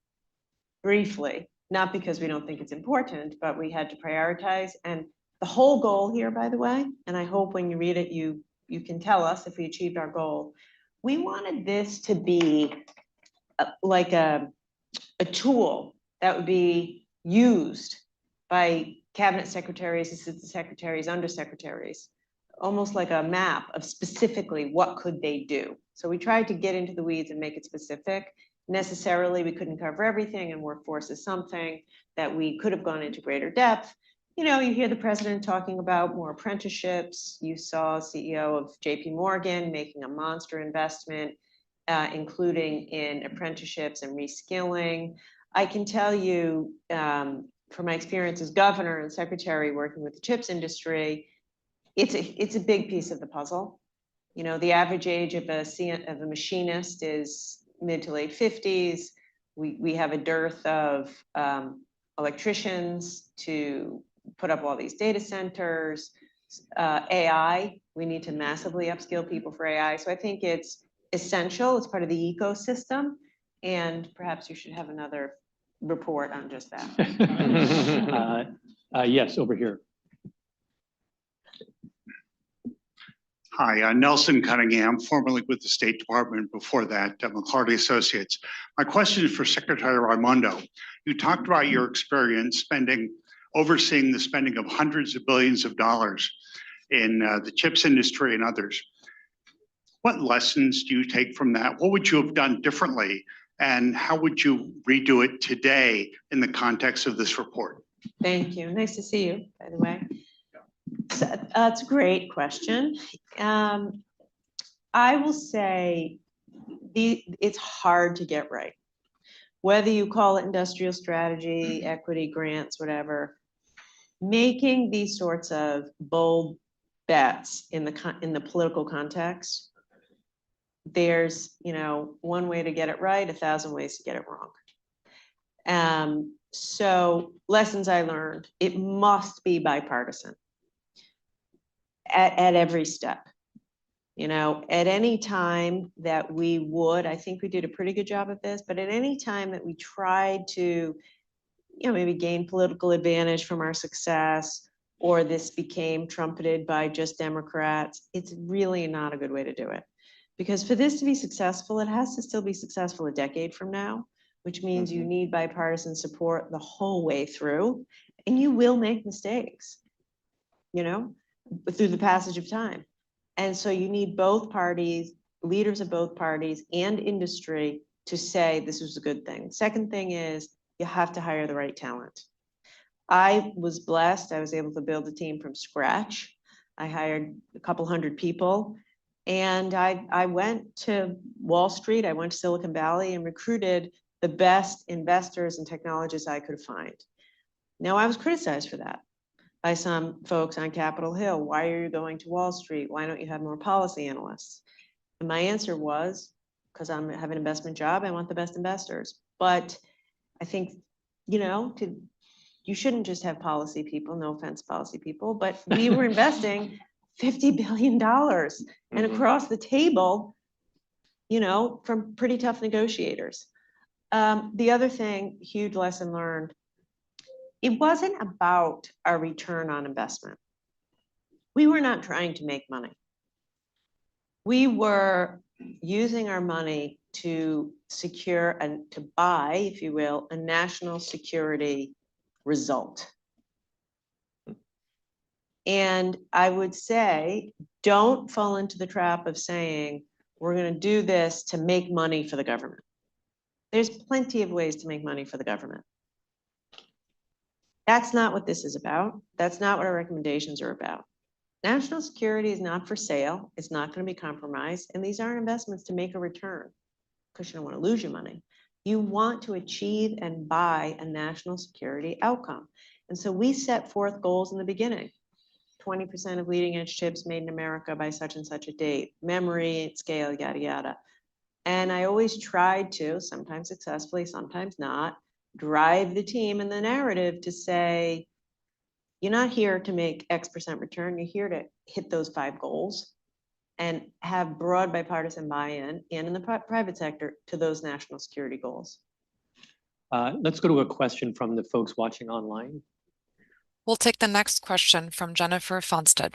briefly, not because we don't think it's important, but we had to prioritize. And the whole goal here, by the way, and I hope when you read it, you can tell us if we achieved our goal. We wanted this to be like a tool that would be used by cabinet secretaries, assistant secretaries, undersecretaries, almost like a map of specifically what could they do. So we tried to get into the weeds and make it specific. Necessarily, we couldn't cover everything, and workforce is something that we could have gone into greater depth. You know, you hear the president talking about more apprenticeships. You saw CEO of JP Morgan making a monster investment, including in apprenticeships and reskilling. I can tell you from my experience as governor and secretary working with the chips industry, it's a big piece of the puzzle. You know, the average age of a machinist is mid to late 50s. We have a dearth of electricians to put up all these data centers. AI, we need to massively upskill people for AI. So I think it's essential. It's part of the ecosystem. And perhaps you should have another report on just that. Yes, over here. Hi, Nelson Cunningham, formerly with the State Department, before that, McCarty Associates. My question is for Secretary Raimondo. You talked about your experience overseeing the spending of hundreds of billions of dollars in the chips industry and others. What lessons do you take from that? What would you have done differently? And how would you redo it today in the context of this report? Thank you. Nice to see you, by the way. So, that's a great question. I will say it's hard to get right. Whether you call it industrial strategy, equity, grants, whatever, making these sorts of bold bets in the political context, there's, you know, one way to get it right, 1,000 ways to get it wrong. So lessons I learned, it must be bipartisan at every step. You know, at any time that we would, I think we did a pretty good job of this, but at any time that we tried to, you know, maybe gain political advantage from our success, or this became trumpeted by just Democrats, it's really not a good way to do it. Because for this to be successful, it has to still be successful a decade from now, which means you need bipartisan support the whole way through, and you will make mistakes, you know, through the passage of time. And so you need both parties, leaders of both parties and industry to say this was a good thing. Second thing is you have to hire the right talent. I was blessed. I was able to build a team from scratch. I hired a couple hundred people. And I went to Wall Street, I went to Silicon Valley and recruited the best investors and technologists I could find. Now, I was criticized for that by some folks on Capitol Hill. Why are you going to Wall Street? Why don't you have more policy analysts? And my answer was, because I have an investment job, I want the best investors. But I think, you know, you shouldn't just have policy people, no offense, policy people, but we were investing $50 billion and across the table, you know, from pretty tough negotiators. The other thing, huge lesson learned, it wasn't about our return on investment. We were not trying to make money. We were using our money to secure and to buy, if you will, a national security result. And I would say, don't fall into the trap of saying, we're going to do this to make money for the government. There's plenty of ways to make money for the government. That's not what this is about. That's not what our recommendations are about. National security is not for sale. It's not going to be compromised. And these aren't investments to make a return because you don't want to lose your money. You want to achieve and buy a national security outcome. And so we set forth goals in the beginning. 20% of leading edge chips made in America by such and such a date, memory, scale, yada, yada. And I always tried to, sometimes successfully, sometimes not, drive the team and the narrative to say, you're not here to make X% return, you're here to hit those 5 goals and have broad bipartisan buy-in and in the private sector to those national security goals. Let's go to a question from the folks watching online. We'll take the next question from Jennifer Fonstead.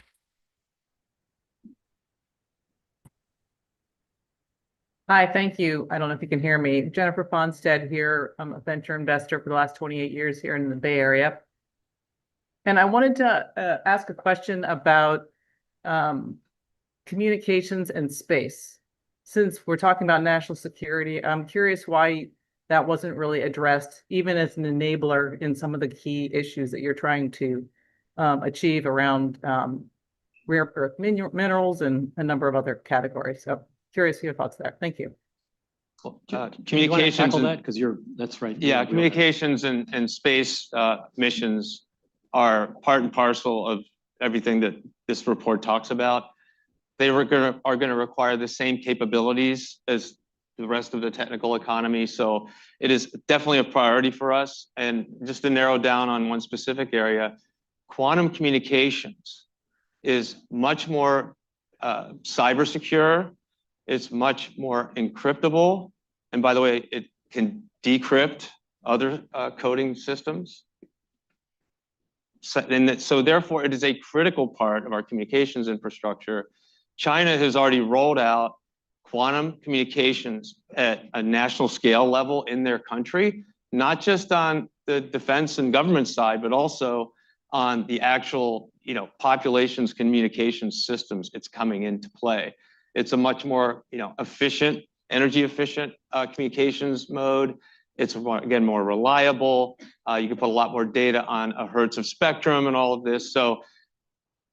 Hi, thank you. I don't know if you can hear me. Jennifer Fonstead here. I'm a venture investor for the last 28 years here in the Bay Area. And I wanted to ask a question about communications and space. Since we're talking about national security, I'm curious why that wasn't really addressed, even as an enabler in some of the key issues that you're trying to achieve around rare earth minerals and a number of other categories. So curious your thoughts there. Thank you. Communications that because that's right. Yeah, communications and space missions are part and parcel of everything that this report talks about. They are going to require the same capabilities as the rest of the technical economy. So it is definitely a priority for us. And just to narrow down on one specific area, quantum communications is much more cyber secure. It's much more encryptable. And by the way, it can decrypt other coding systems. So therefore, it is a critical part of our communications infrastructure. China has already rolled out quantum communications at a national scale level in their country, not just on the defense and government side, but also on the actual, population's communications systems. It's coming into play. It's a much more, efficient, energy efficient communications mode. It's again more reliable. You can put a lot more data on a hertz of spectrum and all of this. So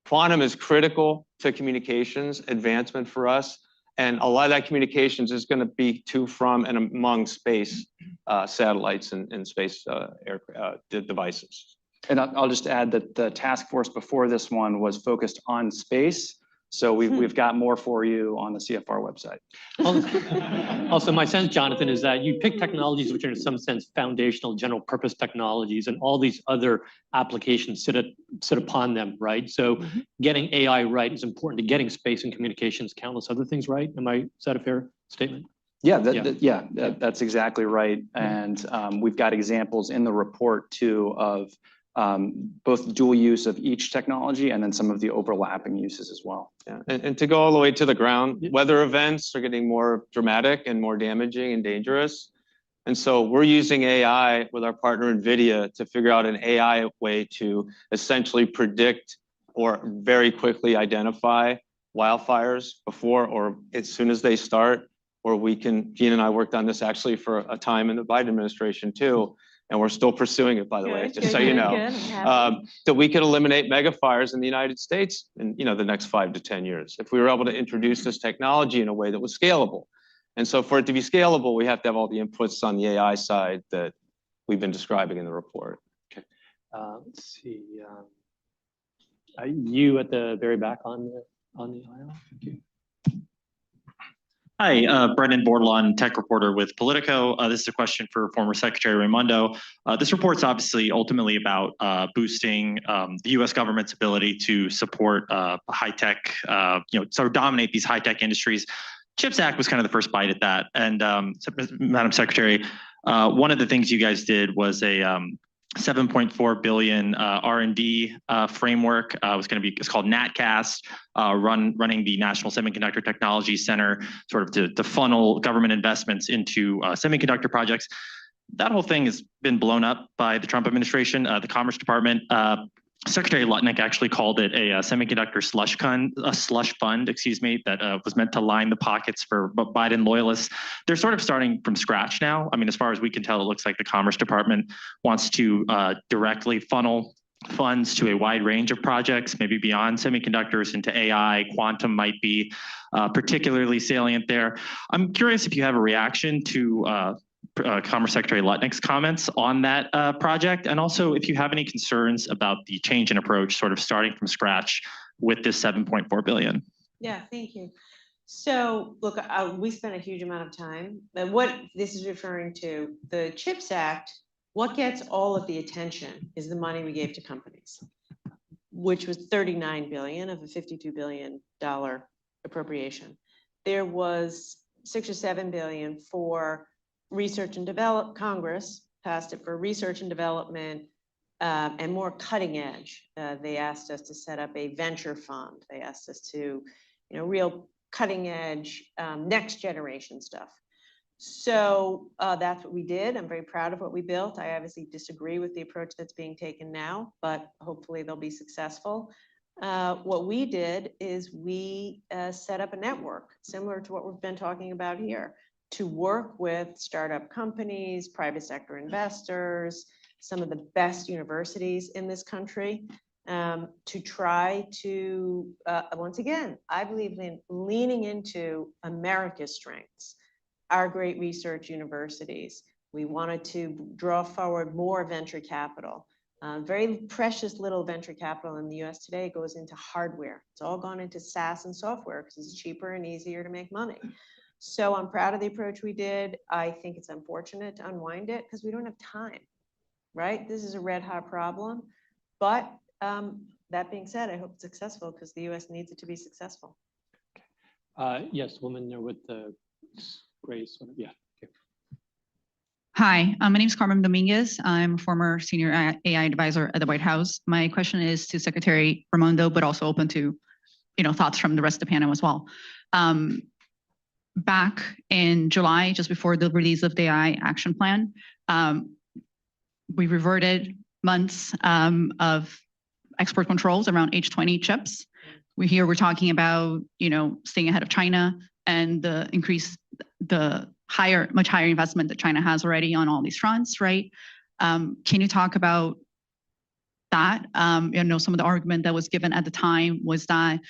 quantum is critical to communications advancement for us. And a lot of that communications is going to be to, from, and among space satellites and space devices. And I'll just add that the task force before this one was focused on space. So we've got more for you on the CFR website. Also, my sense, Jonathan, is that you pick technologies which are in some sense foundational general purpose technologies, and all these other applications sit upon them, right? So getting AI right is important to getting space and communications, countless other things right. Is that a fair statement? Yeah, that's exactly right. And we've got examples in the report too of both dual use of each technology and then some of the overlapping uses as well. Yeah. And to go all the way to the ground, weather events are getting more dramatic and more damaging and dangerous. And so we're using AI with our partner NVIDIA to figure out an AI way to essentially predict or very quickly identify wildfires before or as soon as they start. Or we can, Gene and I worked on this actually for a time in the Biden administration too. And we're still pursuing it, by the way, just so you know, that we could eliminate mega fires in the United States in the next 5 to 10 years if we were able to introduce this technology in a way that was scalable. And so for it to be scalable, we have to have all the inputs on the AI side that we've been describing in the report. Okay, let's see. You at the very back on the aisle. Thank you. Hi, Brendan Bordelon, tech reporter with Politico. This is a question for former Secretary Raimondo. This report's obviously ultimately about boosting the U.S. government's ability to support high-tech, sort of dominate these high-tech industries. CHIPS Act was kind of the first bite at that. And Madam Secretary, one of the things you guys did was a $7.4 billion R&D framework. It's called NatCast, running the National Semiconductor Technology Center, sort of to funnel government investments into semiconductor projects. That whole thing has been blown up by the Trump administration. The Commerce Department, Secretary Lutnick actually called it a semiconductor slush fund, that was meant to line the pockets for Biden loyalists. They're sort of starting from scratch now. I mean, as far as we can tell, it looks like the Commerce Department wants to directly funnel funds to a wide range of projects, maybe beyond semiconductors into AI. Quantum might be particularly salient there. I'm curious if you have a reaction to Commerce Secretary Lutnick's comments on that project, and also if you have any concerns about the change in approach, sort of starting from scratch with this 7.4 billion. Yeah, thank you. So look, we spent a huge amount of time, but what this is referring to, the CHIPS Act, what gets all of the attention is the money we gave to companies, which was 39 billion of a $52 billion appropriation. There was 6 or 7 billion for research and development. Congress passed it for research and development and more cutting edge. They asked us to set up a venture fund. They asked us to, real cutting edge, next generation stuff. So that's what we did. I'm very proud of what we built. I obviously disagree with the approach that's being taken now, but hopefully they'll be successful. What we did is we set up a network similar to what we've been talking about here to work with startup companies, private sector investors, some of the best universities in this country to try to, once again, I believe in leaning into America's strengths, our great research universities. We wanted to draw forward more venture capital. Very precious little venture capital in the US today goes into hardware. It's all gone into SaaS and software because it's cheaper and easier to make money. So I'm proud of the approach we did. I think it's unfortunate to unwind it because we don't have time, right? This is a red hot problem. But that being said, I hope it's successful because the US needs it to be successful. Yes, woman there with the gray sort of, yeah. Hi, my name is Carmen Dominguez. I'm a former senior AI advisor at the White House. My question is to Secretary Raimondo, but also open to, thoughts from the rest of the panel as well. Back in July, just before the release of the AI action plan, we reverted months of export controls around H20 chips. We're talking about, staying ahead of China and the much higher investment that China has already on all these fronts, right? Can you talk about that? Some of the argument that was given at the time was that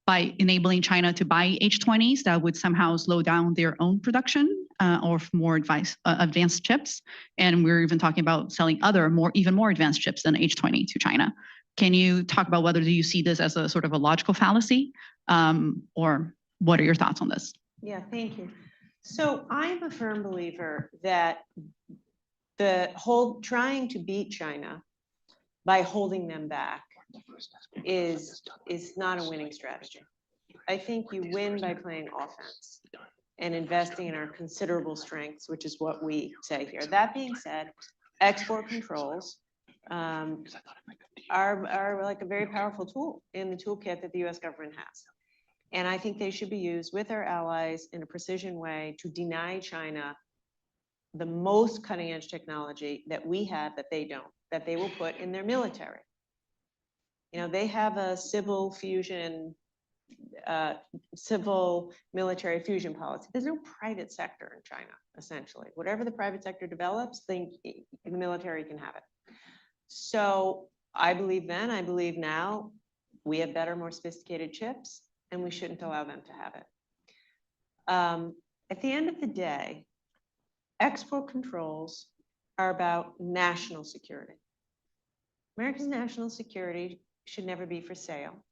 by enabling China to buy H20s, that would somehow slow down their own production of more advanced chips. And we're even talking about selling other even more advanced chips than H20 to China. Can you talk about whether you see this as a sort of a logical fallacy, or what are your thoughts on this? Yeah, thank you. So I'm a firm believer that the whole trying to beat China by holding them back is not a winning strategy. I think you win by playing offense and investing in our considerable strengths, which is what we say here. That being said, export controls are like a very powerful tool in the toolkit that the US government has. And I think they should be used with our allies in a precision way to deny China the most cutting edge technology that we have that they don't, that they will put in their military. They have a civil military fusion policy. There's no private sector in China, essentially. Whatever the private sector develops, the military can have it. So I believe then, I believe now, we have better, more sophisticated chips, and we shouldn't allow them to have it. At the end of the day, export controls are about national security. America's national security should never be for sale.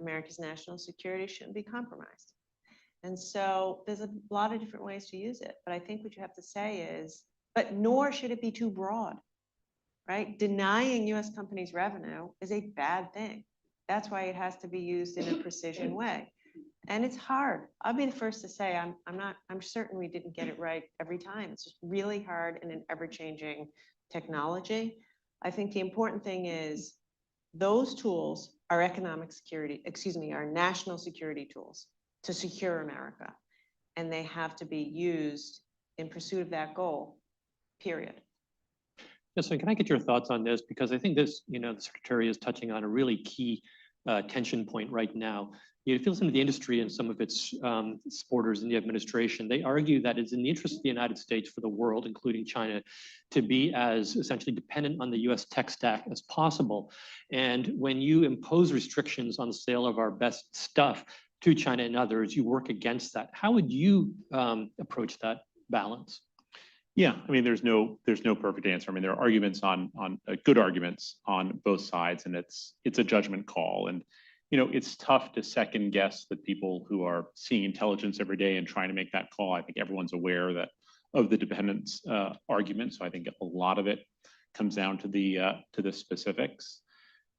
America's national security shouldn't be compromised. And so there's a lot of different ways to use it. But I think what you have to say is, but nor should it be too broad, right? Denying US companies revenue is a bad thing. That's why it has to be used in a precision way. And it's hard. I'll be the first to say I'm certain we didn't get it right every time. It's just really hard in an ever-changing technology. I think the important thing is those tools are our national security tools to secure America. And they have to be used in pursuit of that goal, period. Yes, so can I get your thoughts on this? Because I think this, the Secretary is touching on a really key tension point right now. It feels into the industry and some of its supporters in the administration, they argue that it's in the interest of the United States for the world, including China, to be as essentially dependent on the US tech stack as possible. And when you impose restrictions on the sale of our best stuff to China and others, you work against that. How would you approach that balance? Yeah, I mean, there's no perfect answer. I mean, there are arguments on good arguments on both sides, and it's a judgment call. And it's tough to second guess the people who are seeing intelligence every day and trying to make that call. I think everyone's aware of the dependence argument. So I think a lot of it comes down to the specifics.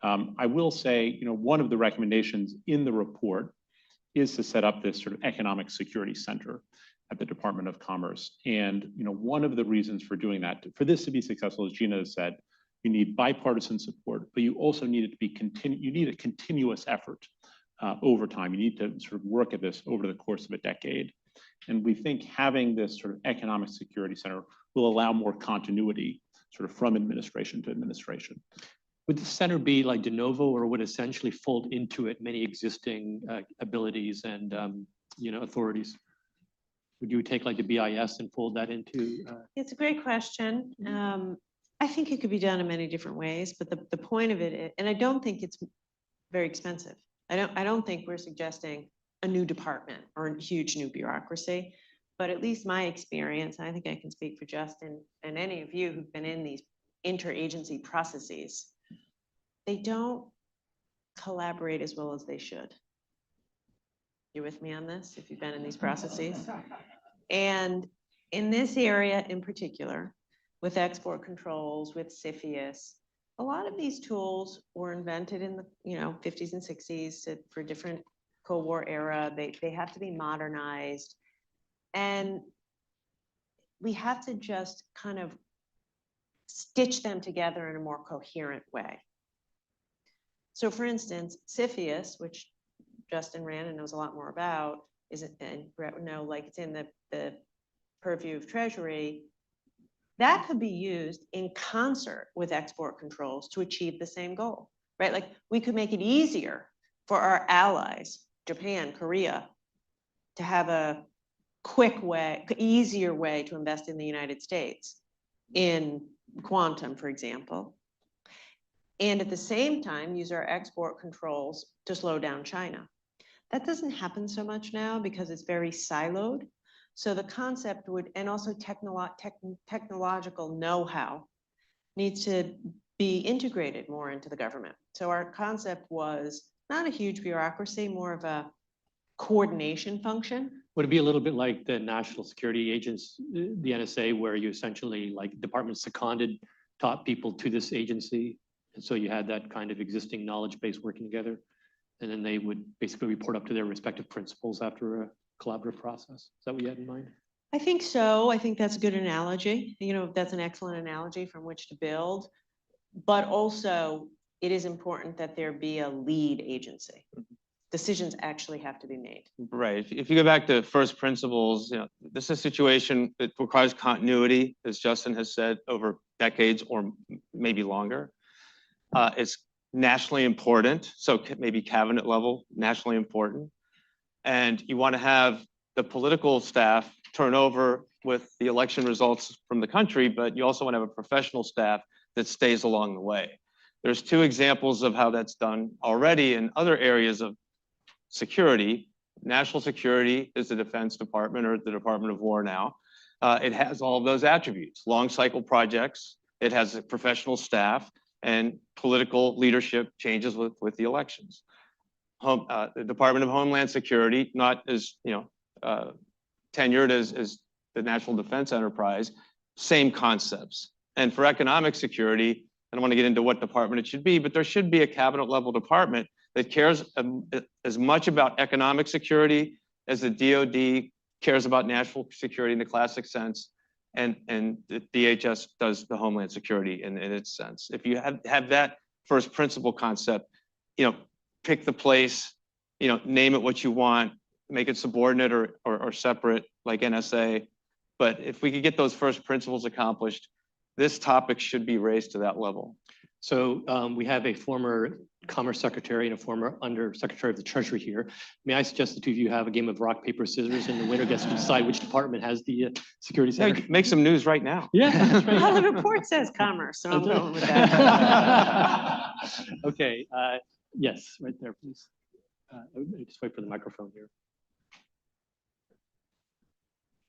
I will say, one of the recommendations in the report is to set up this sort of economic security center at the Department of Commerce. And one of the reasons for doing that, for this to be successful, as Gina has said, you need bipartisan support, but you also need it to be you need a continuous effort over time. You need to sort of work at this over the course of a decade. And we think having this sort of economic security center will allow more continuity sort of from administration to administration. Would the center be like de novo, or would essentially fold into it many existing abilities and authorities? Would you take like the BIS and fold that into? It's a great question. I think it could be done in many different ways, but the point of it, and I don't think it's very expensive. I don't think we're suggesting a new department or a huge new bureaucracy, but at least my experience, and I think I can speak for Justin and any of you who've been in these interagency processes, they don't collaborate as well as they should. You with me on this, if you've been in these processes? And in this area in particular, with export controls, with CFIUS, a lot of these tools were invented in the 50s and 60s for different Cold War era. They have to be modernized. And we have to just kind of stitch them together in a more coherent way. So for instance, CFIUS, which Justin ran and knows a lot more about, and Brett know, like it's in the purview of Treasury, that could be used in concert with export controls to achieve the same goal, right? Like we could make it easier for our allies, Japan, Korea, to have a quick way, easier way to invest in the United States in quantum, for example. And at the same time, use our export controls to slow down China. That doesn't happen so much now because it's very siloed. So the concept would, and also technological know-how needs to be integrated more into the government. So our concept was not a huge bureaucracy, more of a coordination function. Would it be a little bit like the national security agents, the NSA, where you essentially like departments seconded, taught people to this agency? And so you had that kind of existing knowledge base working together, and then they would basically report up to their respective principals after a collaborative process. Is that what you had in mind? I think so. I think that's a good analogy. That's an excellent analogy from which to build. But also, it is important that there be a lead agency. Decisions actually have to be made. Right. If you go back to first principles, this is a situation that requires continuity, as Justin has said, over decades or maybe longer. It's nationally important, so maybe cabinet level, nationally important. And you want to have the political staff turn over with the election results from the country, but you also want to have a professional staff that stays along the way. There's two examples of how that's done already in other areas of security. National security is the Defense Department or the Department of War now. It has all of those attributes, long cycle projects. It has a professional staff and political leadership changes with the elections. The Department of Homeland Security, not as tenured as the National Defense Enterprise, same concepts. And for economic security, I don't want to get into what department it should be, but there should be a cabinet level department that cares as much about economic security as the DoD cares about national security in the classic sense, and the DHS does the Homeland Security in its sense. If you have that first principle concept, pick the place, name it what you want, make it subordinate or separate like NSA. But if we could get those first principles accomplished, this topic should be raised to that level. So we have a former Commerce Secretary and a former Undersecretary of the Treasury here. May I suggest the two of you have a game of rock, paper, scissors, and the winner gets to decide which department has the security center? Make some news right now. Yeah. That's right. Well, the report says commerce, so I'm going with that. Okay. Yes, right there, please. Just wait for the microphone here.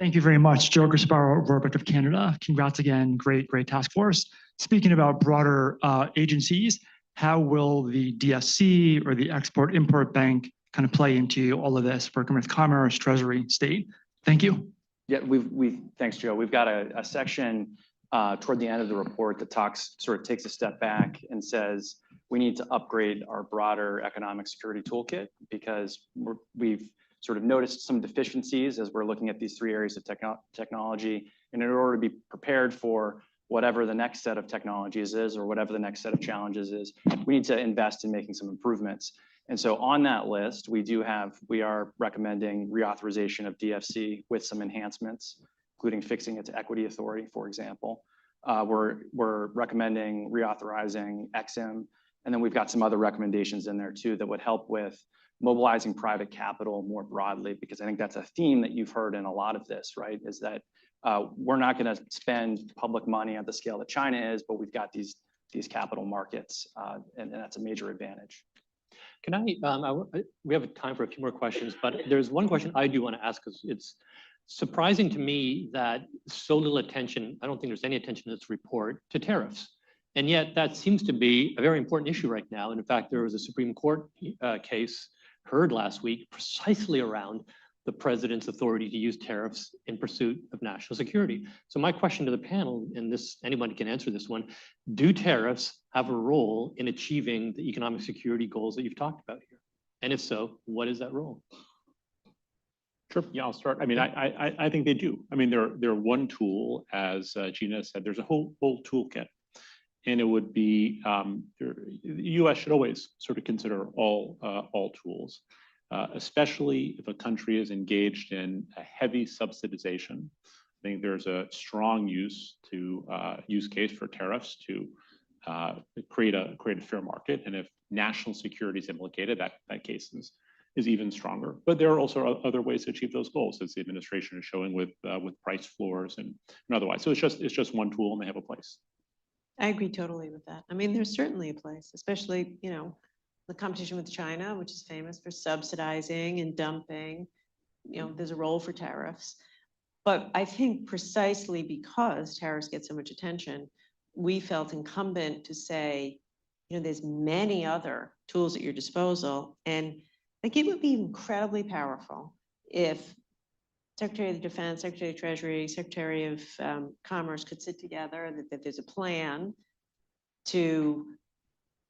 Thank you very much. Joe Gasparo, Roebuck of Canada. Congrats again. Great task force. Speaking about broader agencies, how will the DSC or the Export-Import Bank kind of play into all of this, working with Commerce, Treasury, State? Thank you. Yeah, thanks, Joe. We've got a section toward the end of the report that takes a step back and says we need to upgrade our broader economic security toolkit because we've sort of noticed some deficiencies as we're looking at these three areas of technology. And in order to be prepared for whatever the next set of technologies is or whatever the next set of challenges is, we need to invest in making some improvements. And so on that list, we are recommending reauthorization of DFC with some enhancements, including fixing its equity authority, for example. We're recommending reauthorizing EXIM. And then we've got some other recommendations in there too that would help with mobilizing private capital more broadly, because I think that's a theme that you've heard in a lot of this, right? Is that we're not going to spend public money at the scale that China is, but we've got these capital markets, and that's a major advantage. Can we have time for a few more questions, but there's one question I do want to ask because it's surprising to me that so little attention, I don't think there's any attention in this report to tariffs. And yet that seems to be a very important issue right now. And in fact, there was a Supreme Court case heard last week precisely around the president's authority to use tariffs in pursuit of national security. So my question to the panel, and anybody can answer this one, do tariffs have a role in achieving the economic security goals that you've talked about here? And if so, what is that role? Sure. Yeah, I'll start. I mean, I think they do. I mean, they're one tool, as Gina said. There's a whole toolkit, and it would be the U.S. should always sort of consider all tools, especially if a country is engaged in a heavy subsidization. I think there's a strong use case for tariffs to create a fair market, and if national security is implicated, that case is even stronger. But there are also other ways to achieve those goals, as the administration is showing with price floors and otherwise. So it's just one tool, and they have a place. I agree totally with that. I mean, there's certainly a place, especially, the competition with China, which is famous for subsidizing and dumping. There's a role for tariffs. But I think precisely because tariffs get so much attention, we felt incumbent to say, there's many other tools at your disposal. And like it would be incredibly powerful if Secretary of the Defense, Secretary of the Treasury, Secretary of Commerce could sit together, that there's a plan to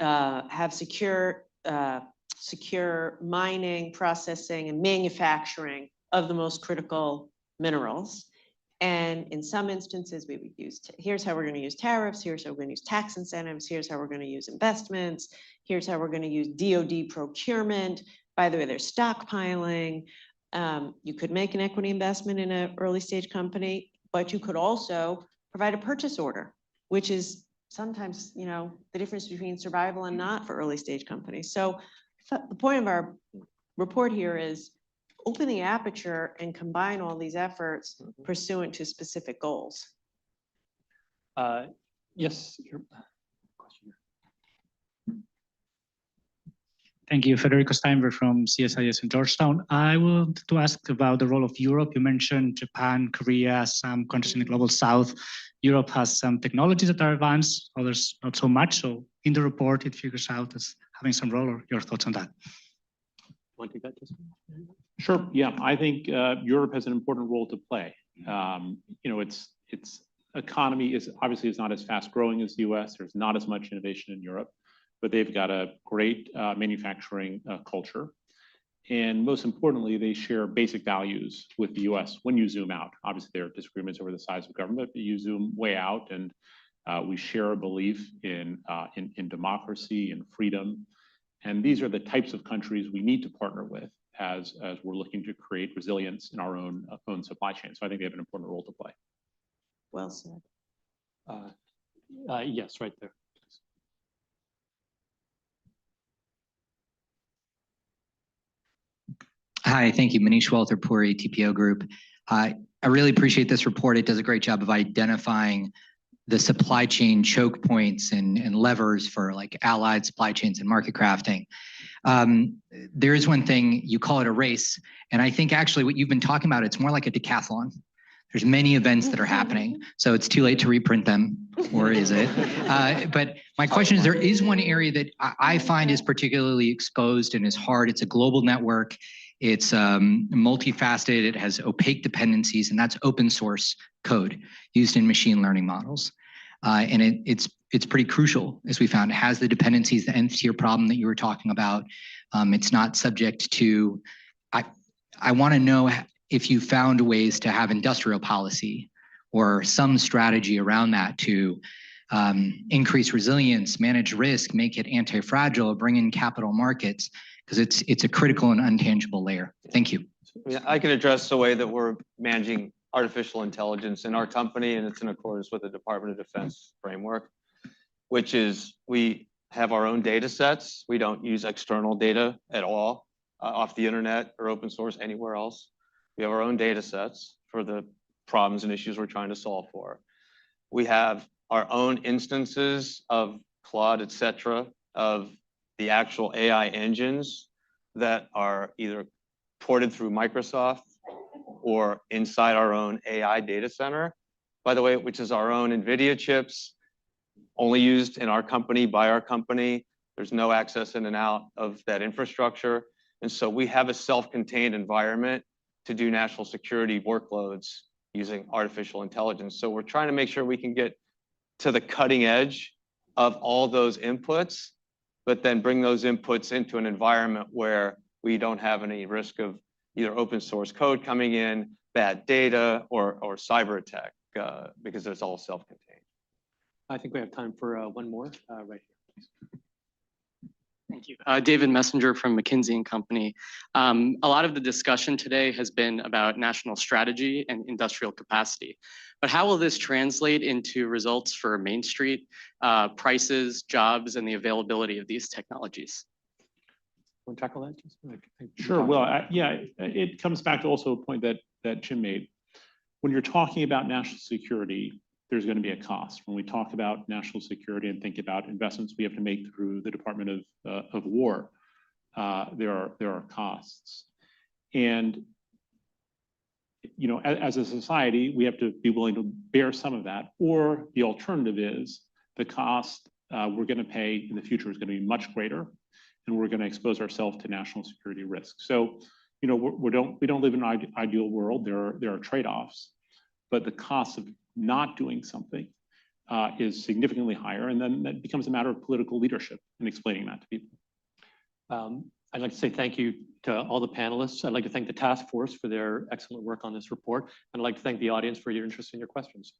have secure mining, processing, and manufacturing of the most critical minerals. And in some instances, we would use, here's how we're going to use tariffs, here's how we're going to use tax incentives, here's how we're going to use investments, here's how we're going to use DoD procurement. By the way, there's stockpiling. You could make an equity investment in an early stage company, but you could also provide a purchase order, which is sometimes, the difference between survival and not for early stage companies. So the point of our report here is open the aperture and combine all these efforts pursuant to specific goals. Yes. Thank you. Federico Steinberg from CSIS in Georgetown. I want to ask about the role of Europe. You mentioned Japan, Korea, some countries in the global south. Europe has some technologies that are advanced, others not so much. So in the report, it figures out as having some role, or your thoughts on that? Want to take that, Justin? Sure. Yeah, I think Europe has an important role to play. Its economy is not as fast growing as the US. There's not as much innovation in Europe, but they've got a great manufacturing culture. And most importantly, they share basic values with the US when you zoom out. Obviously, there are disagreements over the size of government, but you zoom way out, and we share a belief in democracy and freedom. And these are the types of countries we need to partner with as we're looking to create resilience in our own supply chain. So I think they have an important role to play. Well said. Yes, right there. Hi, thank you. Manish Walther-Puri, TPO Group. I really appreciate this report. It does a great job of identifying the supply chain choke points and levers for like allied supply chains and market crafting. There is one thing, you call it a race, and I think actually what you've been talking about, it's more like a decathlon. There's many events that are happening, so it's too late to reprint them, or is it? But my question is, there is one area that I find is particularly exposed and is hard. It's a global network. It's multifaceted. It has opaque dependencies, and that's open source code used in machine learning models. And it's pretty crucial, as we found. It has the dependencies, the nth tier problem that you were talking about. It's not subject to. I want to know if you found ways to have industrial policy or some strategy around that to increase resilience, manage risk, make it anti-fragile, bring in capital markets, because it's a critical and untangible layer. Thank you. Yeah, I can address the way that we're managing artificial intelligence in our company, and it's in accordance with the Department of Defense framework, which is we have our own data sets. We don't use external data at all off the internet or open source anywhere else. We have our own data sets for the problems and issues we're trying to solve for. We have our own instances of Claude, et cetera, of the actual AI engines that are either ported through Microsoft or inside our own AI data center, by the way, which is our own NVIDIA chips, only used in our company, by our company. There's no access in and out of that infrastructure. And so we have a self-contained environment to do national security workloads using artificial intelligence. So we're trying to make sure we can get to the cutting edge of all those inputs, but then bring those inputs into an environment where we don't have any risk of either open source code coming in, bad data, or cyber attack, because it's all self-contained. I think we have time for one more right here, please. Thank you. David Messenger from McKinsey & Company. A lot of the discussion today has been about national strategy and industrial capacity, but how will this translate into results for Main Street, prices, jobs, and the availability of these technologies? Want to tackle that? Sure. Well, yeah, it comes back to also a point that Jim made. When you're talking about national security, there's going to be a cost. When we talk about national security and think about investments we have to make through the Department of War, there are costs. And you know, as a society, we have to be willing to bear some of that. Or the alternative is the cost we're going to pay in the future is going to be much greater, and we're going to expose ourselves to national security risk. So, you know, we don't live in an ideal world. There are trade-offs, but the cost of not doing something is significantly higher, and then that becomes a matter of political leadership and explaining that to people. I'd like to say thank you to all the panelists. I'd like to thank the task force for their excellent work on this report. And I'd like to thank the audience for your interest and your questions.